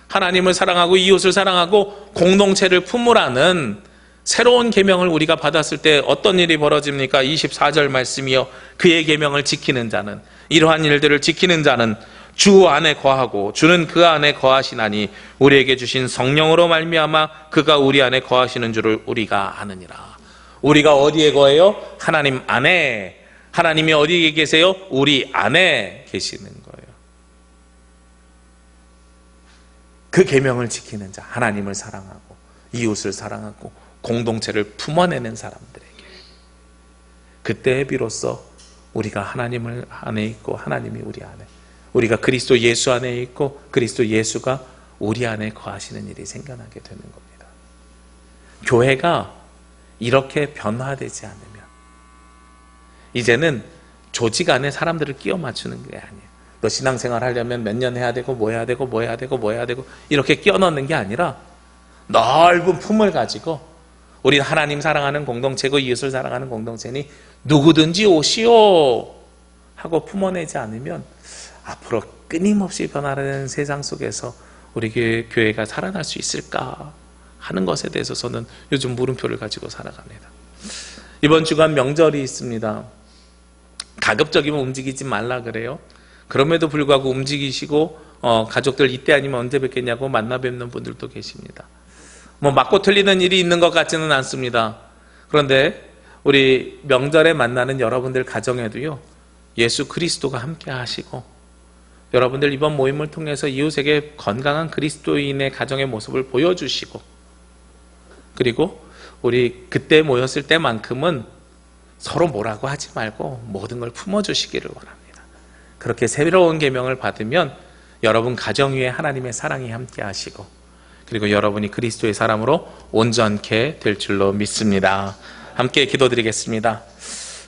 하나님을 사랑하고 이웃을 사랑하고 공동체를 품으라는 새로운 계명을 우리가 받았을 때 어떤 일이 벌어집니까? 24절 말씀이요. 그의 계명을 지키는 자는, 이러한 일들을 지키는 자는 주 안에 거하고 주는 그 안에 거하시나니 우리에게 주신 성령으로 말미암아 그가 우리 안에 거하시는 줄을 우리가 아느니라. 우리가 어디에 거해요? 하나님 안에. 하나님이 어디에 계세요? 우리 안에 계시는 거예요. 그 계명을 지키는 자, 하나님을 사랑하고 이웃을 사랑하고 공동체를 품어내는 사람들에게, 그때 비로소 우리가 하나님을 안에 있고 하나님이 우리 안에, 우리가 그리스도 예수 안에 있고 그리스도 예수가 우리 안에 거하시는 일이 생겨나게 되는 겁니다. 교회가 이렇게 변화되지 않으면 이제는 조직 안에 사람들을 끼워 맞추는 게 아니에요. 너 신앙생활 하려면 몇 년 해야 되고 뭐 해야 되고 뭐 해야 되고 뭐 해야 되고 이렇게 끼워 넣는 게 아니라 넓은 품을 가지고 우리는 하나님 사랑하는 공동체고 이웃을 사랑하는 공동체니 누구든지 오시오 하고 품어내지 않으면 앞으로 끊임없이 변화되는 세상 속에서 우리 교회가 살아날 수 있을까 하는 것에 대해서 저는 요즘 물음표를 가지고 살아갑니다. 이번 주간 명절이 있습니다. 가급적이면 움직이지 말라 그래요. 그럼에도 불구하고 움직이시고 가족들 이때 아니면 언제 뵙겠냐고 만나 뵙는 분들도 계십니다. 뭐 맞고 틀리는 일이 있는 것 같지는 않습니다. 그런데 우리 명절에 만나는 여러분들 가정에도요, 예수 그리스도가 함께 하시고, 여러분들 이번 모임을 통해서 이웃에게 건강한 그리스도인의 가정의 모습을 보여주시고, 그리고 우리 그때 모였을 때만큼은 서로 뭐라고 하지 말고 모든 걸 품어주시기를 원합니다. 그렇게 새로운 계명을 받으면 여러분 가정 위에 하나님의 사랑이 함께 하시고, 그리고 여러분이 그리스도의 사람으로 온전케 될 줄로 믿습니다. 함께 기도드리겠습니다.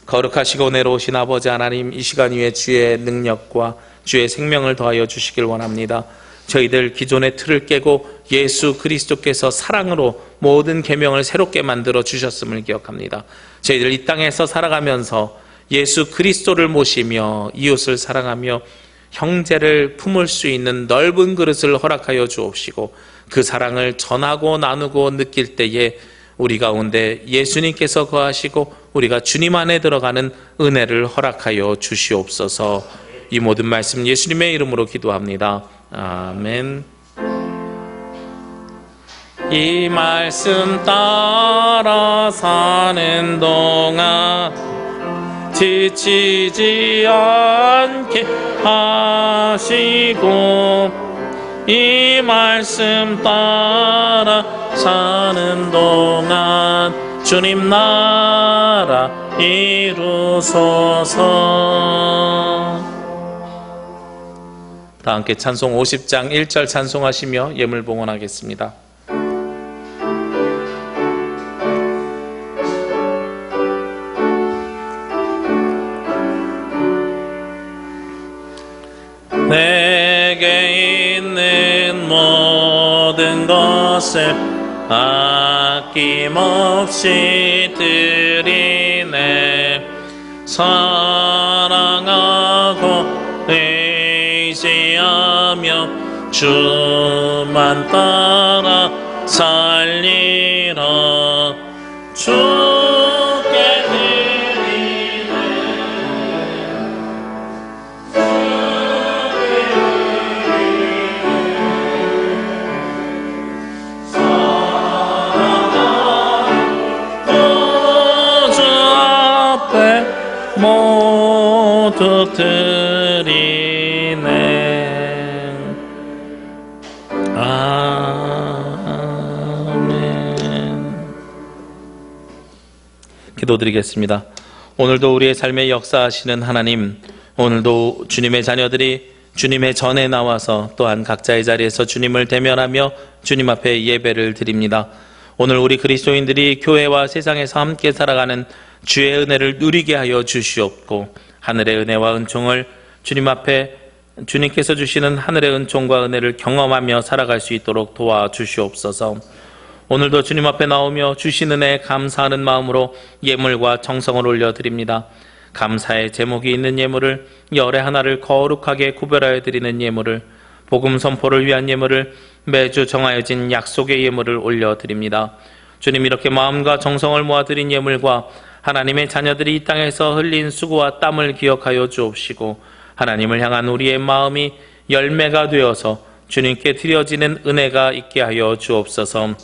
거룩하시고 은혜로우신 아버지 하나님, 이 시간 위에 주의 능력과 주의 생명을 더하여 주시길 원합니다. 저희들 기존의 틀을 깨고 예수 그리스도께서 사랑으로 모든 계명을 새롭게 만들어 주셨음을 기억합니다. 저희들 이 땅에서 살아가면서 예수 그리스도를 모시며 이웃을 사랑하며 형제를 품을 수 있는 넓은 그릇을 허락하여 주옵시고, 그 사랑을 전하고 나누고 느낄 때에 우리 가운데 예수님께서 거하시고 우리가 주님 안에 들어가는 은혜를 허락하여 주시옵소서. 이 모든 말씀 예수님의 이름으로 기도합니다. 아멘. 이 말씀 따라 사는 동안 지치지 않게 하시고, 이 말씀 따라 사는 동안 주님 나라 이루소서. 다 함께 찬송 50장 1절 찬송하시며 예물 봉헌하겠습니다. 내게 있는 모든 것을 아낌없이 드리네. 사랑하고 의지하며 주만 따라 살리라. 주께 드리네. 사랑하고 주 앞에 모두 드리네. 기도드리겠습니다. 오늘도 우리의 삶에 역사하시는 하나님, 오늘도 주님의 자녀들이 주님의 전에 나와서 또한 각자의 자리에서 주님을 대면하며 주님 앞에 예배를 드립니다. 오늘 우리 그리스도인들이 교회와 세상에서 함께 살아가는 주의 은혜를 누리게 하여 주시옵고, 하늘의 은혜와 은총을 주님 앞에 주님께서 주시는 하늘의 은총과 은혜를 경험하며 살아갈 수 있도록 도와주시옵소서. 오늘도 주님 앞에 나오며 주신 은혜에 감사하는 마음으로 예물과 정성을 올려드립니다. 감사의 제목이 있는 예물을, 열의 하나를 거룩하게 구별하여 드리는 예물을, 복음 선포를 위한 예물을, 매주 정하여진 약속의 예물을 올려드립니다. 주님, 이렇게 마음과 정성을 모아드린 예물과 하나님의 자녀들이 이 땅에서 흘린 수고와 땀을 기억하여 주옵시고, 하나님을 향한 우리의 마음이 열매가 되어서 주님께 드려지는 은혜가 있게 하여 주옵소서.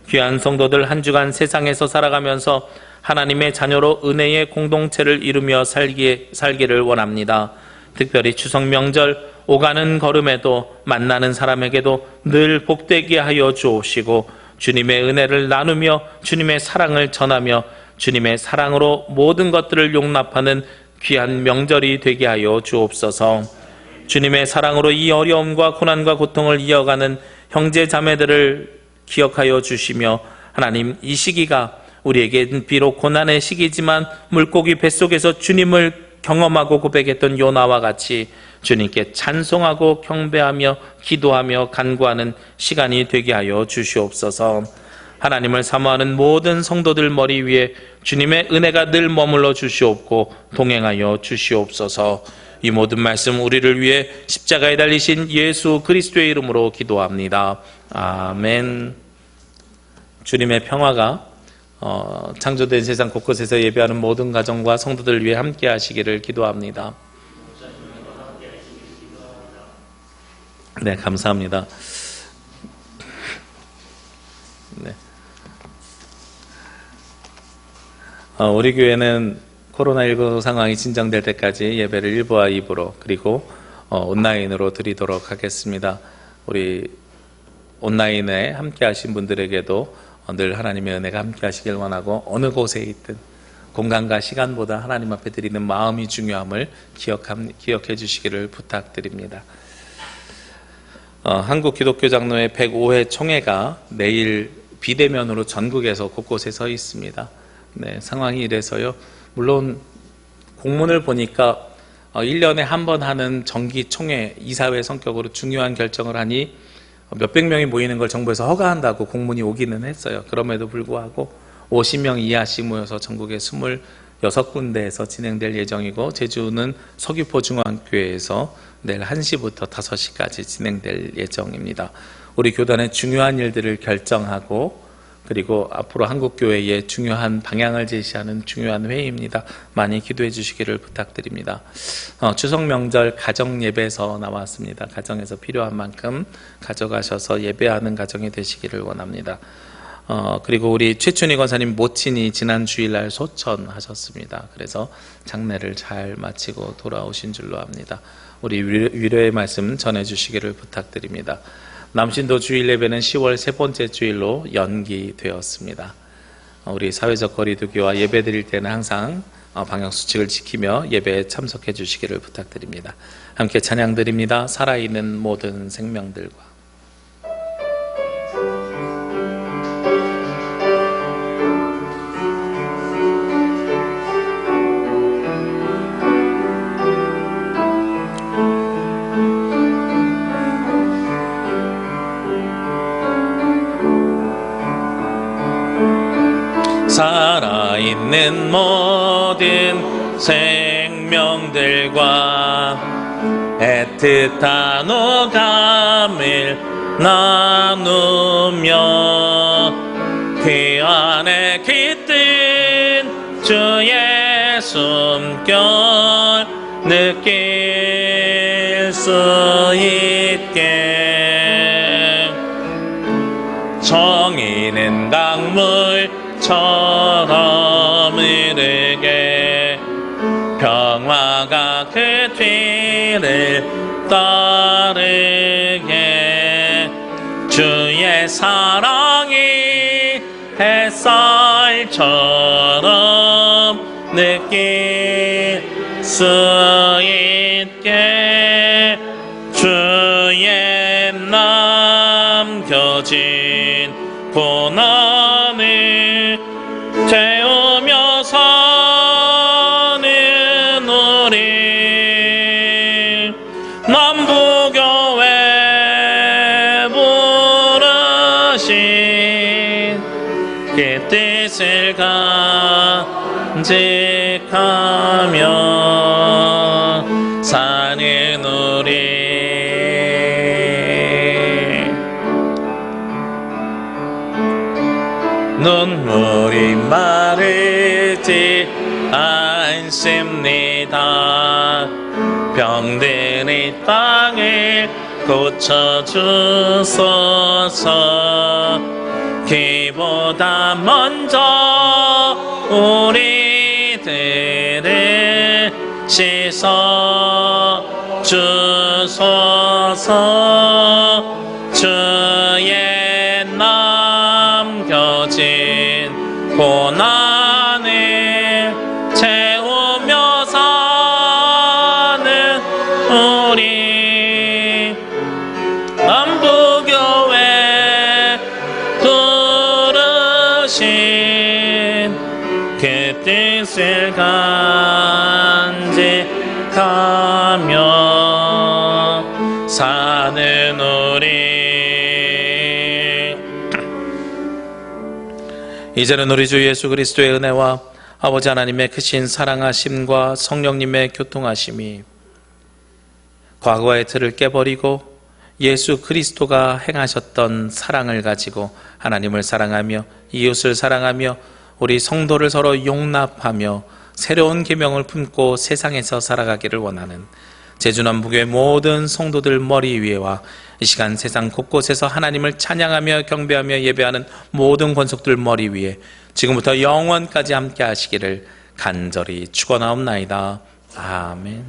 귀한 성도들 한 주간 세상에서 살아가면서 하나님의 자녀로 은혜의 공동체를 이루며 살기를 원합니다. 특별히 추석 명절 오가는 걸음에도 만나는 사람에게도 늘 복되게 하여 주옵시고, 주님의 은혜를 나누며 주님의 사랑을 전하며 주님의 사랑으로 모든 것들을 용납하는 귀한 명절이 되게 하여 주옵소서. 주님의 사랑으로 이 어려움과 고난과 고통을 이어가는 형제 자매들을 기억하여 주시며, 하나님, 이 시기가 우리에게는 비록 고난의 시기지만 물고기 뱃속에서 주님을 경험하고 고백했던 요나와 같이 주님께 찬송하고 경배하며 기도하며 간구하는 시간이 되게 하여 주시옵소서. 하나님을 사모하는 모든 성도들 머리 위에 주님의 은혜가 늘 머물러 주시옵고 동행하여 주시옵소서. 이 모든 말씀 우리를 위해 십자가에 달리신 예수 그리스도의 이름으로 기도합니다. 아멘. 주님의 평화가 창조된 세상 곳곳에서 예배하는 모든 가정과 성도들 위해 함께 하시기를 기도합니다. 네, 감사합니다. 네. 우리 교회는 코로나19 상황이 진정될 때까지 예배를 1부와 2부로 그리고 온라인으로 드리도록 하겠습니다. 우리 온라인에 함께 하신 분들에게도 늘 하나님의 은혜가 함께 하시길 원하고, 어느 곳에 있든 공간과 시간보다 하나님 앞에 드리는 마음이 중요함을 기억해 주시기를 부탁드립니다. 한국 기독교 장로회 105회 총회가 내일 비대면으로 전국에서 곳곳에 서 있습니다. 네, 상황이 이래서요. 물론 공문을 보니까 1년에 한 번 하는 정기 총회, 이사회 성격으로 중요한 결정을 하니 몇백 명이 모이는 걸 정부에서 허가한다고 공문이 오기는 했어요. 그럼에도 불구하고 50명 이하씩 모여서 전국의 26군데에서 진행될 예정이고, 제주는 서귀포 중앙교회에서 내일 1시부터 5시까지 진행될 예정입니다. 우리 교단의 중요한 일들을 결정하고, 그리고 앞으로 한국교회의 중요한 방향을 제시하는 중요한 회의입니다. 많이 기도해 주시기를 부탁드립니다. 추석 명절 가정 예배서 나왔습니다. 가정에서 필요한 만큼 가져가셔서 예배하는 가정이 되시기를 원합니다. 그리고 우리 최춘희 권사님 모친이 지난 주일날 소천하셨습니다. 그래서 장례를 잘 마치고 돌아오신 줄로 압니다. 우리 위로의 말씀 전해주시기를 부탁드립니다. 남신도 주일 예배는 10월 세 번째 주일로 연기되었습니다. 우리 사회적 거리두기와 예배 드릴 때는 항상 방역수칙을 지키며 예배에 참석해 주시기를 부탁드립니다. 함께 찬양 드립니다. 살아있는 모든 생명들과. 살아있는 모든 생명들과 애틋한 오감을 나누며 그 안에 깃든 주의 숨결 느낄 수 있게, 정의는 강물처럼 흐르게 평화가 그 뒤를 따르게, 주의 사랑이 햇살처럼 느낄 수 있게, 주의 남겨진 고난을 태우며 사는 우리 남부교회 부르신 그 뜻을 간직하며 사는 우리 눈물이 마르지 않습니다. 병든 이 땅을 고쳐주소서. 그보다 먼저 우리들을 씻어 주소서. 주의 남겨진 고난을 채우며 사는 우리 남부교회 부르신 그 뜻을 간직하며 사는 우리. 이제는 우리 주 예수 그리스도의 은혜와 아버지 하나님의 크신 사랑하심과 성령님의 교통하심이 과거의 틀을 깨버리고 예수 그리스도가 행하셨던 사랑을 가지고 하나님을 사랑하며 이웃을 사랑하며 우리 성도를 서로 용납하며 새로운 계명을 품고 세상에서 살아가기를 원하는 제주남북의 모든 성도들 머리 위에와 이 시간 세상 곳곳에서 하나님을 찬양하며 경배하며 예배하는 모든 권속들 머리 위에 지금부터 영원까지 함께 하시기를 간절히 축원하옵나이다. 아멘.